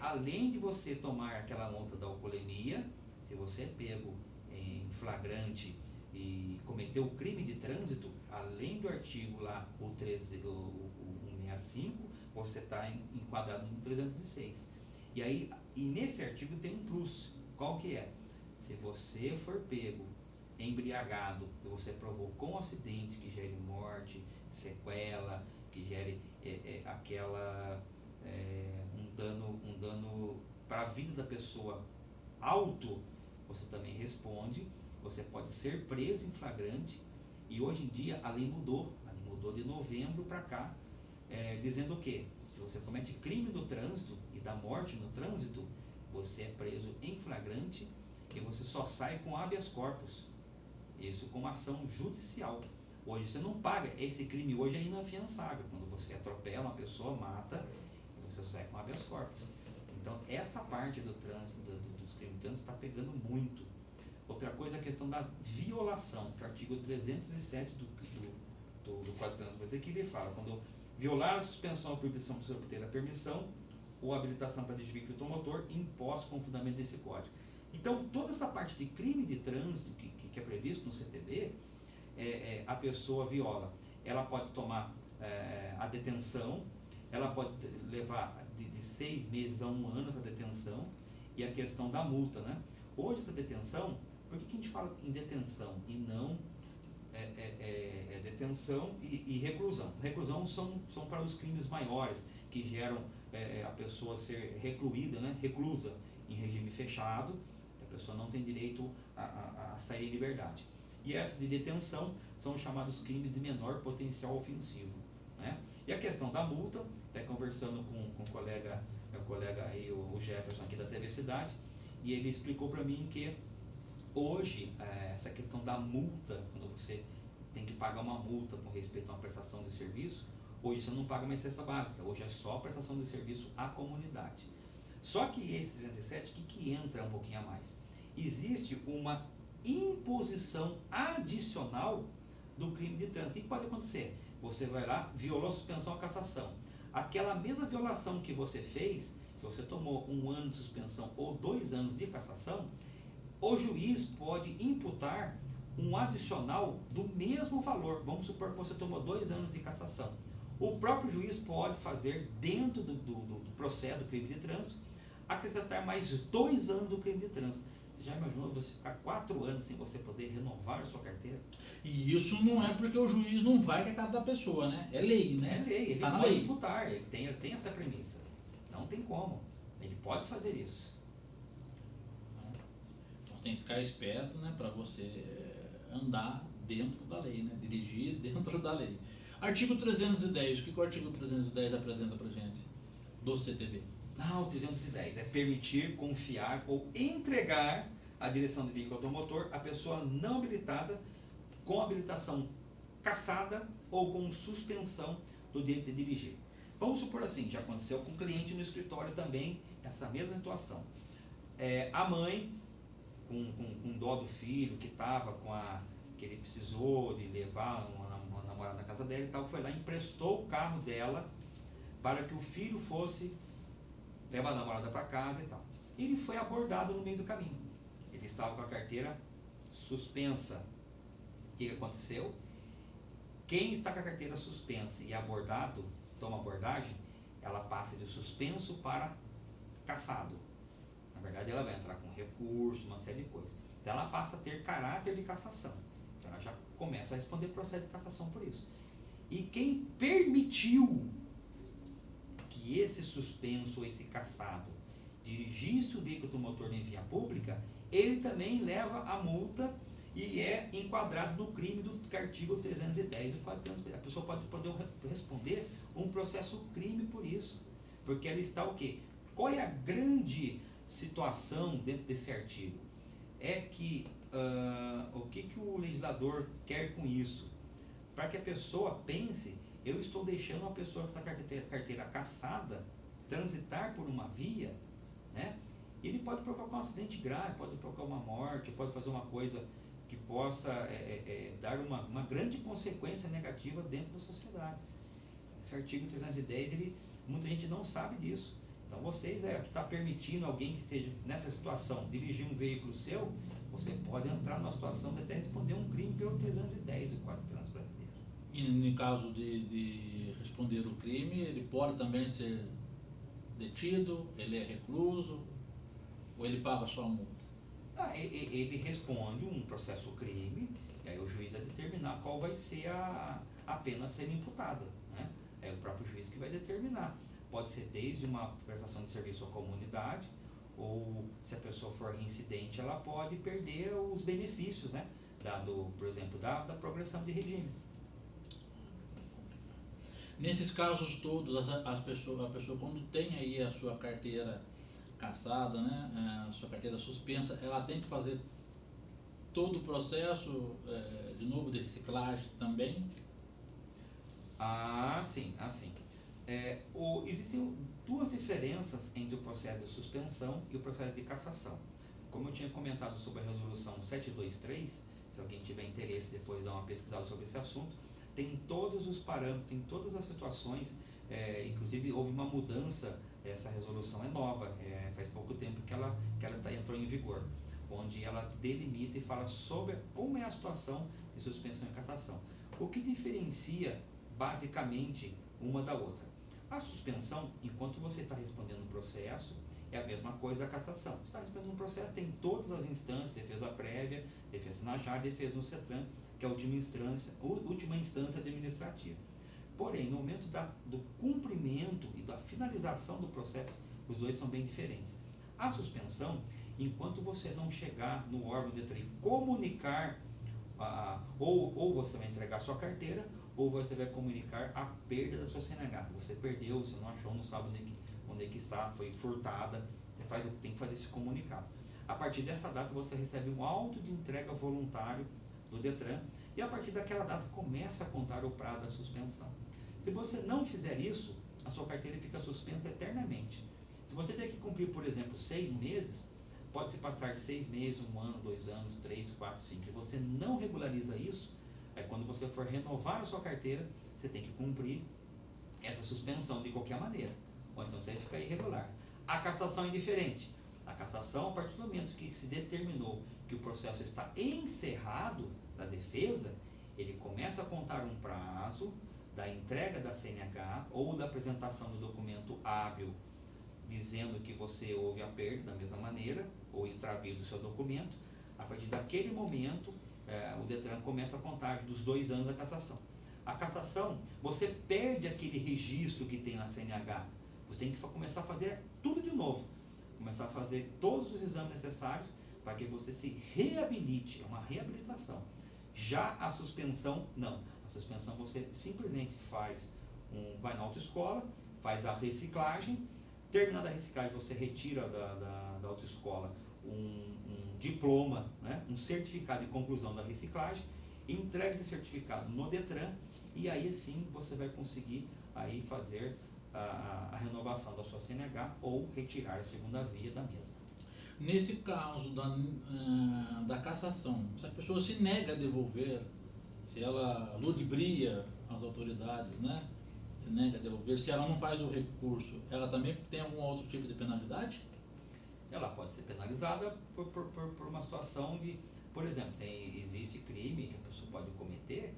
Além de você tomar aquela multa da alcoolemia, se você é pego em flagrante e cometeu o crime de trânsito, além do artigo lá, o 165, você está enquadrado no 306. E nesse artigo tem um plus. Qual que é? Se você for pego embriagado e você provocou um acidente que gere morte, sequela, que gere um dano para a vida da pessoa alto, você também responde. Você pode ser preso em flagrante, e hoje em dia a lei mudou de novembro para cá, dizendo o quê? Se você comete crime no trânsito e dá morte no trânsito, você é preso em flagrante e você só sai com habeas corpus, isso com ação judicial. Hoje você não paga, esse crime hoje é inafiançável, quando você atropela uma pessoa, mata, você sai com habeas corpus. Então essa parte do trânsito, dos crimes de trânsito está pegando muito. Outra coisa é a questão da violação, que é o artigo 307 do Código de Trânsito Brasileiro, que ele fala, quando violar a suspensão ou proibição de obter a permissão ou habilitação para dirigir veículo automotor imposto com fundamento desse código. Então, toda essa parte de crime de trânsito que é previsto no CTB, a pessoa viola. Ela pode tomar a detenção, ela pode levar de 6 meses a 1 ano essa detenção, e a questão da multa, né? Hoje essa detenção, por que a gente fala em detenção e não detenção e reclusão? Reclusão são para os crimes maiores, que geram a pessoa ser recluída, né? Reclusa em regime fechado, a pessoa não tem direito a sair em liberdade. E essa de detenção são os chamados crimes de menor potencial ofensivo, né? E a questão da multa, até conversando com meu colega aí, o Jefferson aqui da TV Cidade, e ele explicou para mim que hoje essa questão da multa, quando você tem que pagar uma multa com respeito a uma prestação de serviço, hoje você não paga mais cesta básica, hoje é só prestação de serviço à comunidade. Só que esse 307, que entra um pouquinho a mais? Existe uma imposição adicional do crime de trânsito. O que pode acontecer? Você vai lá, violou a suspensão ou cassação. Aquela mesma violação que você fez, que você tomou 1 ano de suspensão ou 2 anos de cassação, o juiz pode imputar um adicional do mesmo valor. Vamos supor que você tomou 2 anos de cassação. O próprio juiz pode fazer, dentro do processo do crime de trânsito, acrescentar mais 2 anos do crime de trânsito. Você já imaginou você ficar 4 anos sem você poder renovar a sua carteira? E isso não é porque o juiz não vai que é casa da pessoa, né? É lei, né? É lei, ele tá pode lei. imputar, ele tem essa premissa. Não tem como. Ele pode fazer isso. Então tem que ficar esperto, né? Para você andar dentro da lei, né? Dirigir dentro da lei. Artigo 310, o que o artigo 310 apresenta pra gente do CTB? Não, 310 é permitir, confiar ou entregar a direção do veículo automotor à pessoa não habilitada com habilitação cassada ou com suspensão do direito de dirigir. Vamos supor assim, já aconteceu com um cliente no escritório também, essa mesma situação. A mãe, com dó do filho, que ele precisou de levar uma namorada na casa dela e tal, foi lá e emprestou o carro dela para que o filho fosse levar a namorada para casa e tal. Ele foi abordado no meio do caminho. Ele estava com a carteira suspensa. O que aconteceu? Quem está com a carteira suspensa e abordado, toma abordagem, ela passa de suspenso para cassado. Na verdade, ela vai entrar com recurso, uma série de coisas. Então, ela passa a ter caráter de cassação. Então, ela já começa a responder processo de cassação por isso. E quem permitiu que esse suspenso, esse cassado, dirigisse o veículo automotor em via pública, ele também leva a multa e é enquadrado no crime do artigo 310 do Código de Trânsito. A pessoa pode responder um processo crime por isso, porque ela está o quê? Qual é a grande situação dentro desse artigo? É que o que o legislador quer com isso? Para que a pessoa pense, eu estou deixando uma pessoa que está com a carteira cassada transitar por uma via, né? Ele pode provocar um acidente grave, pode provocar uma morte, pode fazer uma coisa que possa dar uma grande consequência negativa dentro da sociedade. Esse artigo 310, muita gente não sabe disso. Então vocês que está permitindo alguém que esteja nessa situação dirigir um veículo seu, você pode entrar numa situação de até responder um crime pelo 310 do Código de Trânsito Brasileiro. E no caso de responder o crime, ele pode também ser detido, ele é recluso, ou ele paga só a multa? Ele responde um processo crime, e aí o juiz vai determinar qual vai ser a pena a ser imputada, né? É o próprio juiz que vai determinar. Pode ser desde uma prestação de serviço à comunidade, ou se a pessoa for reincidente, ela pode perder os benefícios, né? Por exemplo, da progressão de regime. Nesses casos todos, a pessoa quando tem aí a sua carteira cassada, né, a sua carteira suspensa, ela tem que fazer todo o processo de novo de reciclagem também? Sim. Existem duas diferenças entre o processo de suspensão e o processo de cassação. Como eu tinha comentado sobre a resolução 723, se alguém tiver interesse depois de dar uma pesquisada sobre esse assunto, tem todos os parâmetros, tem todas as situações, inclusive houve uma mudança, essa resolução é nova, faz pouco tempo que ela entrou em vigor, onde ela delimita e fala sobre como é a situação de suspensão e cassação. O que diferencia basicamente uma da outra? A suspensão, enquanto você está respondendo um processo, é a mesma coisa da cassação. Você está respondendo um processo, tem todas as instâncias, defesa prévia, defesa na JAR, defesa no CETRAN, que é a última instância administrativa. Porém, no momento do cumprimento e da finalização do processo, os dois são bem diferentes. A suspensão, enquanto você não chegar no órgão de TRI comunicar, ou você vai entregar a sua carteira, ou você vai comunicar a perda da sua CNH. Você perdeu, você não achou, não sabe onde é que está, foi furtada, você tem que fazer esse comunicado. A partir dessa data, você recebe um auto de entrega voluntário do DETRAN, e a partir daquela data começa a contar o prazo da suspensão. Se você não fizer isso, a sua carteira fica suspensa eternamente. Se você tem que cumprir, por exemplo, 6 meses, pode se passar 6 meses, 1 ano, 2 anos, 3, 4, 5, e você não regulariza isso, aí quando você for renovar a sua carteira, você tem que cumprir essa suspensão de qualquer maneira, ou então você vai ficar irregular. A cassação é diferente. A cassação, a partir do momento que se determinou que o processo está encerrado da defesa, ele começa a contar um prazo da entrega da CNH ou da apresentação do documento hábil dizendo que você houve a perda da mesma maneira ou extravio do seu documento. A partir daquele momento, o DETRAN começa a contagem dos 2 anos da cassação. A cassação, você perde aquele registro que tem na CNH. Você tem que começar a fazer tudo de novo. Começar a fazer todos os exames necessários para que você se reabilite. É uma reabilitação. Já a suspensão, não. A suspensão você simplesmente vai na autoescola, faz a reciclagem, Terminada a reciclagem, você retira da autoescola um diploma, né, um certificado de conclusão da reciclagem, entrega esse certificado no Detran e aí sim você vai conseguir aí fazer a renovação da sua CNH ou retirar a segunda via da mesma. Nesse caso da cassação, se a pessoa se nega a devolver, se ela ludibria as autoridades, né? Se nega a devolver, se ela não faz o recurso, ela também tem algum outro tipo de penalidade? Ela pode ser penalizada por uma situação de, por exemplo, existe crime que a pessoa pode cometer,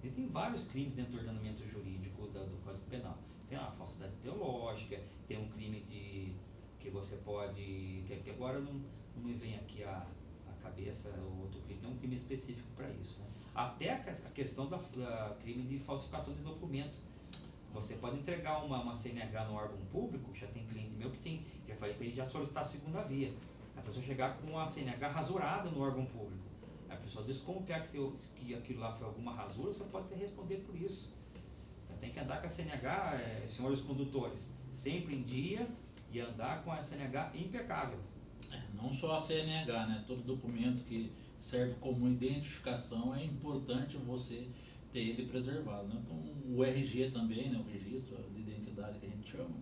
existem vários crimes dentro do ordenamento jurídico do Código Penal. Tem a falsidade teológica, tem um crime que você pode, que agora não me vem aqui a cabeça o outro crime, tem um crime específico para isso, né? Até a questão da crime de falsificação de documento. Você pode entregar uma CNH no órgão público, já tem cliente meu que já solicitar a segunda via. A pessoa chegar com a CNH rasurada no órgão público. A pessoa desconfiar que aquilo lá foi alguma rasura, você pode até responder por isso. Então, tem que andar com a CNH, senhores condutores, sempre em dia e andar com a CNH impecável. Não só a CNH, né? Todo documento que serve como identificação é importante você ter ele preservado, né? Então o RG também, né? O registro de identidade que a gente chama,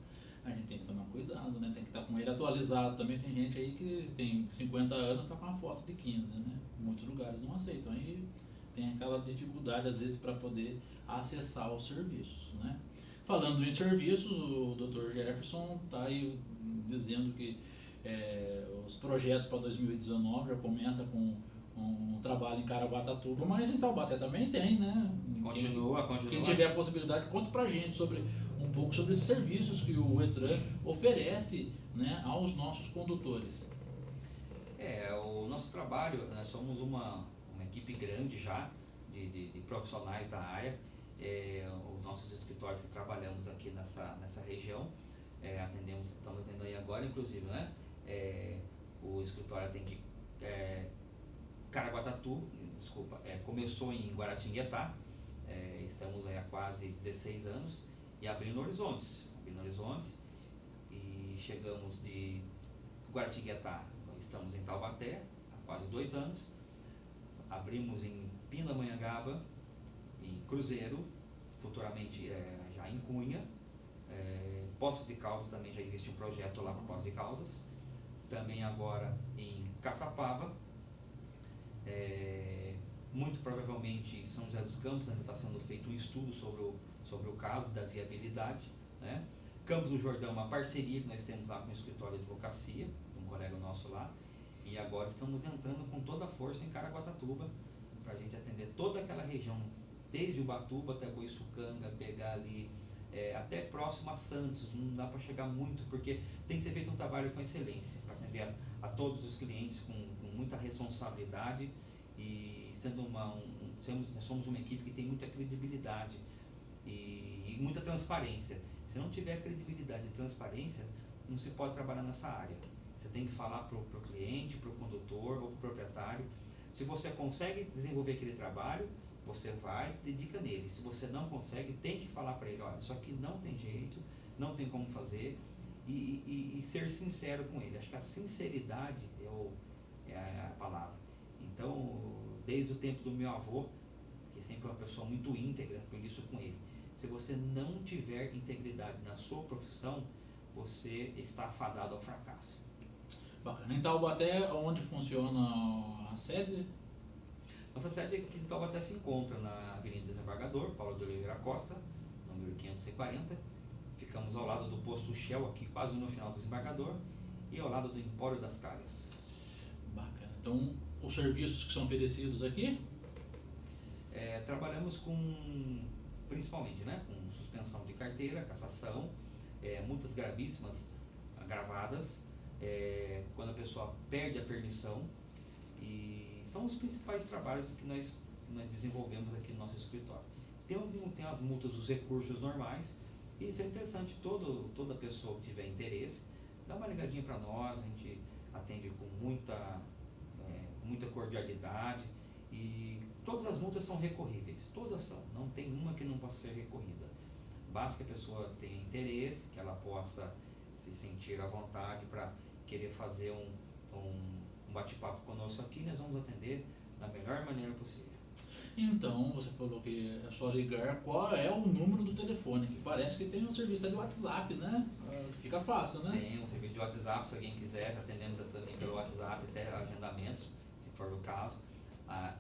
a gente tem que tomar cuidado, né? Tem que estar com ele atualizado. Também tem gente aí que tem 50 anos, está com uma foto de 15, né? Muitos lugares não aceitam, aí tem aquela dificuldade às vezes para poder acessar os serviços, né? Falando em serviços, o Dr. Jefferson está aí dizendo que os projetos para 2019 já começa com um trabalho em Caraguatatuba, mas em Taubaté também tem, né? Continua. Quem tiver a possibilidade, conta pra gente um pouco sobre esses serviços que o Etran oferece, né, aos nossos condutores. O nosso trabalho, nós somos uma equipe grande já de profissionais da área, os nossos escritórios que trabalhamos aqui nessa região, estamos atendendo aí agora, inclusive, né? O escritório atende Caraguatatuba, começou em Guaratinguetá, estamos aí há quase 16 anos e abrindo horizontes e chegamos de Guaratinguetá, estamos em Taubaté há quase 2 anos, abrimos em Pindamonhangaba, em Cruzeiro, futuramente já em Cunha, Poços de Caldas também já existe um projeto lá para Poços de Caldas, também agora em Caçapava, muito provavelmente São José dos Campos ainda está sendo feito um estudo sobre o caso da viabilidade, né? Campos do Jordão, uma parceria que nós temos lá com o escritório de advocacia, um colega nosso lá, e agora estamos entrando com toda a força em Caraguatatuba para a gente atender toda aquela região, desde Ubatuba até Boiçucanga, pegar ali até próximo a Santos. Não dá para chegar muito porque tem que ser feito um trabalho com excelência para atender a todos os clientes com muita responsabilidade e nós somos uma equipe que tem muita credibilidade e muita transparência. Se não tiver credibilidade e transparência, não se pode trabalhar nessa área. Você tem que falar para o cliente, para o condutor ou para o proprietário. Se você consegue desenvolver aquele trabalho, você vai, se dedica nele. Se você não consegue, tem que falar para ele, olha, isso aqui não tem jeito, não tem como fazer, e ser sincero com ele. Acho que a sinceridade é a palavra. Então, desde o tempo do meu avô, que sempre é uma pessoa muito íntegra, aprendi isso com ele. Se você não tiver integridade na sua profissão, você está fadado ao fracasso. Bacana. Em Taubaté, onde funciona a sede? Nossa sede aqui em Taubaté se encontra na Avenida Desembargador, Paulo de Oliveira Costa, número 540. Ficamos ao lado do posto Shell, aqui quase no final do Desembargador, e ao lado do Empório das Calhas. Bacana. Então, os serviços que são oferecidos aqui? Trabalhamos principalmente, né, com suspensão de carteira, cassação, multas gravíssimas gravadas, quando a pessoa perde a permissão, e são os principais trabalhos que nós desenvolvemos aqui no nosso escritório. Tem as multas, os recursos normais, e isso é interessante, toda pessoa que tiver interesse, dá uma ligadinha para nós, a gente atende com muita cordialidade, e todas as multas são recorríveis, todas são, não tem uma que não possa ser recorrida. Basta que a pessoa tenha interesse, que ela possa se sentir à vontade para querer fazer um bate-papo conosco aqui, nós vamos atender da melhor maneira possível. Então, você falou que é só ligar. Qual é o número do telefone? Que parece que tem um serviço de WhatsApp, né? Fica fácil, né? Tem um serviço de WhatsApp, se alguém quiser, atendemos também pelo WhatsApp, até agendamentos, se for o caso.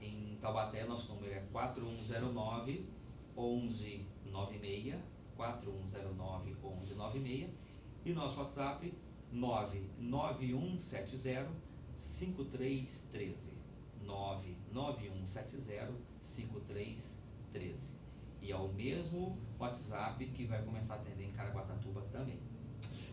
Em Taubaté, nosso número é 4109 1196, 4109 1196, e nosso WhatsApp 99170 5313, 99170 5313. E é o mesmo WhatsApp que vai começar a atender em Caraguatatuba também.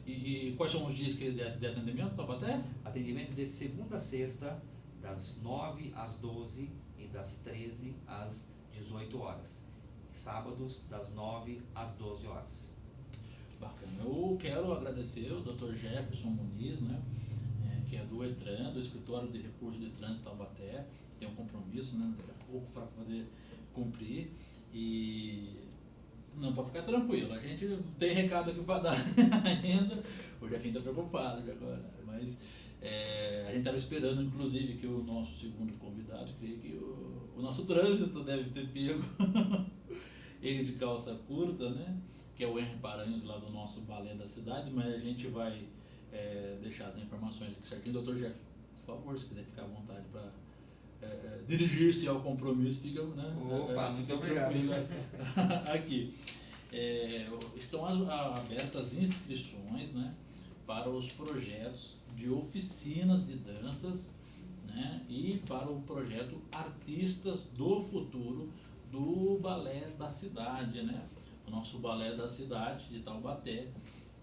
E quais são os dias de atendimento, Taubaté? Atendimento de segunda a sexta, das 9 às 12 e das 13 às 18 horas. Sábados, das 9 às 12 horas. Bacana. Eu quero agradecer o Dr. Jefferson Muniz, né? Que é do ETRAN, do Escritório de Recursos de Trânsito Taubaté. Tem um compromisso, né, daqui a pouco para poder cumprir. E não, para ficar tranquilo, a gente tem recado aqui para dar ainda. O Jefinho está preocupado já agora, mas a gente estava esperando, inclusive, que o nosso segundo convidado, creio que o nosso trânsito deve ter pego ele de calça curta, né? Que é o Henry Paranhos, lá do nosso balé da cidade, mas a gente vai deixar as informações aqui certinho. Dr. Jeff, por favor, se quiser ficar à vontade para dirigir-se ao compromisso, fica, né? Opa, muito obrigado. Aqui. Estão abertas inscrições, né, para os projetos de oficinas de danças, né, e para o projeto Artistas do Futuro do Balé da Cidade, né? O nosso Balé da Cidade de Taubaté,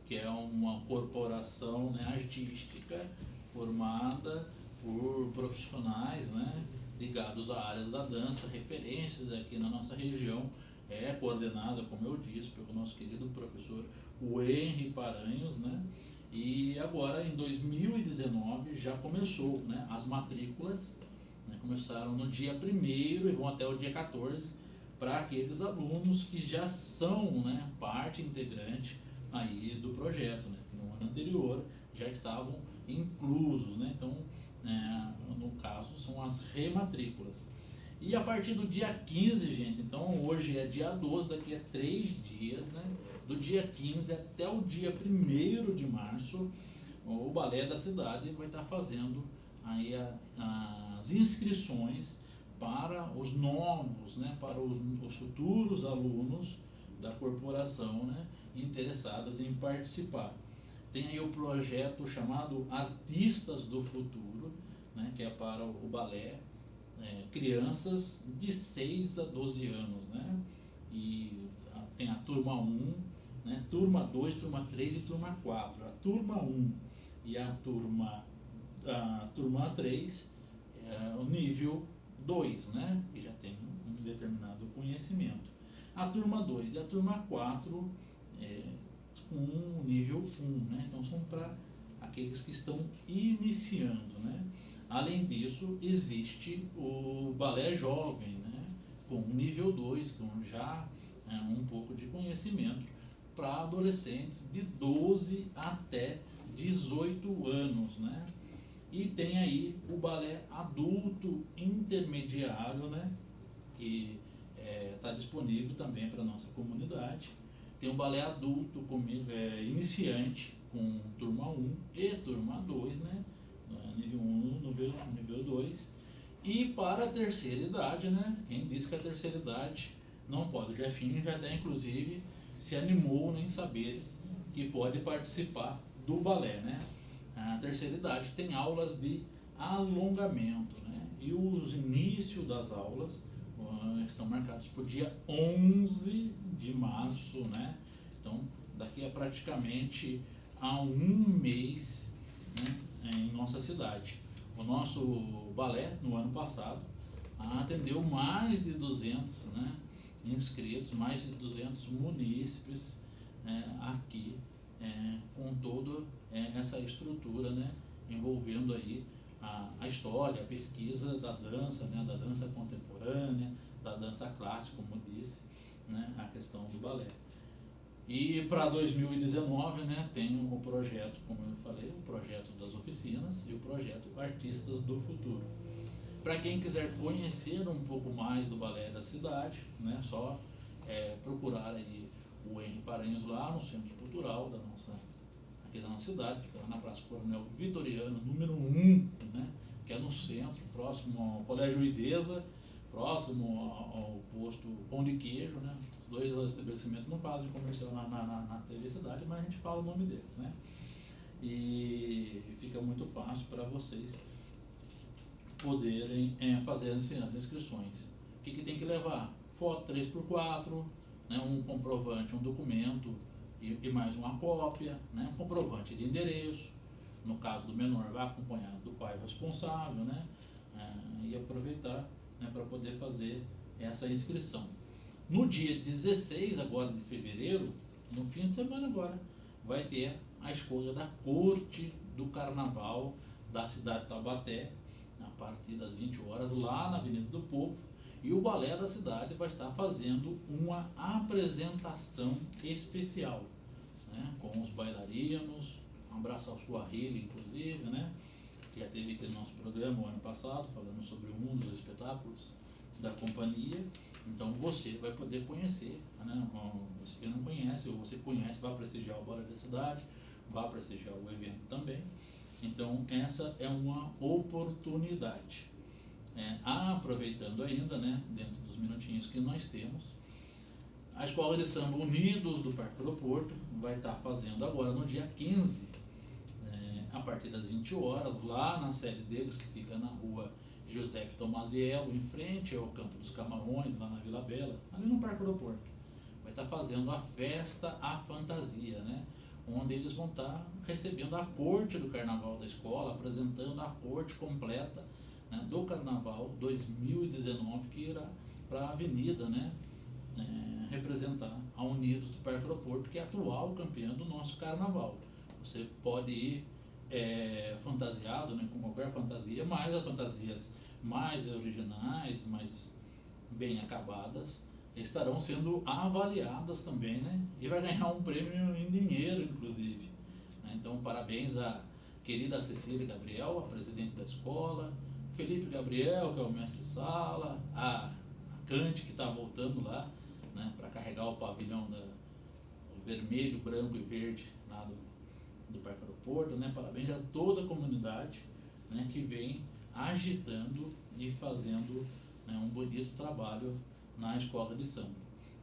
que é uma corporação, né, artística formada por profissionais, né, ligados a áreas da dança, referências aqui na nossa região, coordenada, como eu disse, pelo nosso querido professor Henry Paranhos, né? E agora, em 2019, já começou, né, as matrículas, né, começaram no dia 1º e vão até o dia 14, para aqueles alunos que já são, né, parte integrante aí do projeto, né, que no ano anterior já estavam inclusos, né? Então, no caso, são as rematrículas. E a partir do dia 15, gente, então hoje é dia 12, daqui a 3 dias, né? Do dia 15 até o dia 1º de março, o Balé da Cidade vai estar fazendo aí as inscrições para os novos, né? Para os futuros alunos da corporação, né, interessadas em participar. Tem aí o projeto chamado Artistas do Futuro, né, que é para o balé, crianças de 6 a 12 anos, né? E tem a turma 1, né, turma 2, turma 3 e turma 4. A turma 1 e a turma 3 é o nível 2, né, que já tem um determinado conhecimento. A turma 2 e a turma 4 com nível 1, né? Então são para aqueles que estão iniciando, né? Além disso, existe o balé jovem, né, com nível 2, com já um pouco de conhecimento, para adolescentes de 12 até 18 anos, né? E tem aí o balé adulto intermediário, né, que está disponível também para a nossa comunidade. Tem o balé adulto iniciante, com turma 1 e turma 2, né? Nível 1, nível 2. E para a terceira idade, né? Quem disse que a terceira idade não pode? O Jefinho já até, inclusive, se animou em saber que pode participar do balé, né? A terceira idade tem aulas de alongamento, né? E os inícios das aulas estão marcados para o dia 11 de março, né? Então, daqui a praticamente a um mês, né, em nossa cidade. O nosso balé, no ano passado, atendeu mais de 200, né, inscritos, mais de 200 munícipes aqui, com toda essa estrutura, né, envolvendo aí a história, a pesquisa da dança, né, da dança contemporânea, da dança clássica, como disse, né, a questão do balé. E para 2019, né, tem o projeto, como eu falei, o projeto das oficinas e o projeto Artistas do Futuro. Para quem quiser conhecer um pouco mais do balé da cidade, né, só procurar aí o Henri Paranhos lá no Centro Cultural aqui da nossa cidade, fica lá na Praça Coronel Vitoriano, número 1, né, que é no centro, próximo ao Colégio Idesa, próximo ao posto Pão de Queijo, né? Os dois estabelecimentos não fazem comercial na TV Cidade, mas a gente fala o nome deles, né? E fica muito fácil para vocês poderem fazer as inscrições. O que tem que levar? Foto 3x4, né? Um comprovante, um documento e mais uma cópia, né? Um comprovante de endereço. No caso do menor, vai acompanhado do pai responsável, né? E aproveitar, né, para poder fazer essa inscrição. No dia 16 agora de fevereiro, no fim de semana agora, vai ter a escolha da corte do carnaval da cidade de Taubaté, a partir das 20 horas, lá na Avenida do Povo, e o balé da cidade vai estar fazendo uma apresentação especial, né, com os bailarinos, um abraço ao Suahili, inclusive, né, que já teve aqui no nosso programa o ano passado, falando sobre um dos espetáculos da companhia. Então você vai poder conhecer, né? Você que não conhece, ou você conhece, vai prestigiar o Balé da Cidade, vai prestigiar o evento também. Então essa é uma oportunidade. Aproveitando ainda, né, dentro dos minutinhos que nós temos, a Escola de Samba Unidos do Parque Aeroporto vai estar fazendo agora no dia 15, a partir das 20 horas, lá na sede deles, que fica na rua Giuseppe Tomaziello, em frente ao Campo dos Camarões, lá na Vila Bela, ali no Parque Aeroporto. Vai estar fazendo a festa à fantasia, né? Onde eles vão estar recebendo a corte do carnaval da escola, apresentando a corte completa, né, do carnaval 2019, que irá para a avenida, né, representar a Unidos do Parque Aeroporto, que é a atual campeã do nosso carnaval. Você pode ir fantasiado, né, com qualquer fantasia, mas as fantasias mais originais, mais bem acabadas, estarão sendo avaliadas também, né, e vai ganhar um prêmio em dinheiro, inclusive, né? Então, parabéns à querida Cecília Gabriel, a presidente da escola, Felipe Gabriel, que é o mestre-sala, a Cante, que está voltando lá, né, para carregar o pavilhão vermelho, branco e verde lá do Parque Aeroporto, né? Parabéns a toda a comunidade, né, que vem agitando e fazendo, né, um bonito trabalho na escola de samba,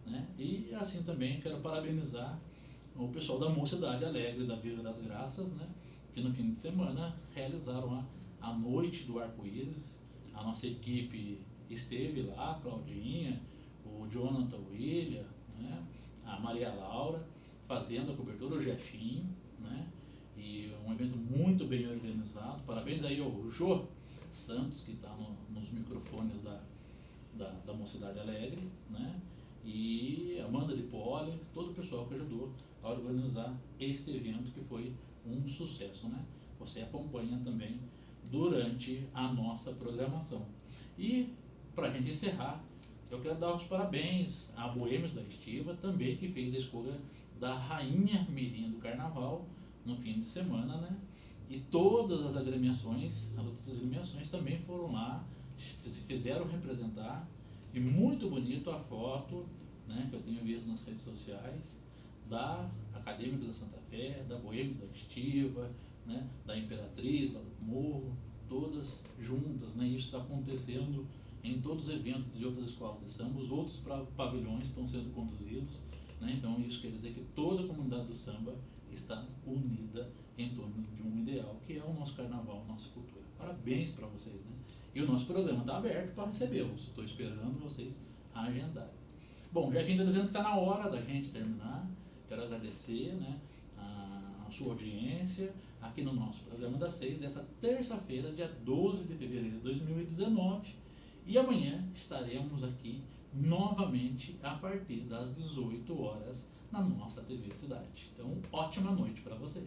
né? E assim também quero parabenizar o pessoal da Mocidade Alegre da Vila das Graças, né, que no fim de semana realizaram a Noite do Arco-Íris. A nossa equipe esteve lá, a Claudinha, o Jonathan William, né, a Maria Laura, fazendo a cobertura, o Jefinho, né? E um evento muito bem organizado. Parabéns aí ao Jô Santos, que está nos microfones da Mocidade Alegre, né? E Amanda de Poli, todo o pessoal que ajudou a organizar este evento, que foi um sucesso, né? Você acompanha também durante a nossa programação. E para a gente encerrar, eu quero dar os parabéns à Boêmios da Estiva, também, que fez a escolha da Rainha Mirim do Carnaval no fim de semana, né? E todas as agremiações, as outras agremiações também foram lá, se fizeram representar, e muito bonito a foto, né, que eu tenho visto nas redes sociais, da Acadêmica da Santa Fé, da Boêmios da Estiva, né, da Imperatriz, lá do Morro, todas juntas, né? Isso está acontecendo em todos os eventos de outras escolas de samba, os outros pavilhões estão sendo conduzidos, né? Então isso quer dizer que toda a comunidade do samba está unida em torno de um ideal, que é o nosso carnaval, a nossa cultura. Parabéns para vocês, né? E o nosso programa está aberto para recebê-los. Estou esperando vocês agendarem. Bom, já está dizendo que está na hora da gente terminar. Quero agradecer, né, a sua audiência aqui no nosso programa das 6, dessa terça-feira, dia 12 de fevereiro de 2019. E amanhã estaremos aqui novamente a partir das 18 horas na nossa TV Cidade. Então, ótima noite para você.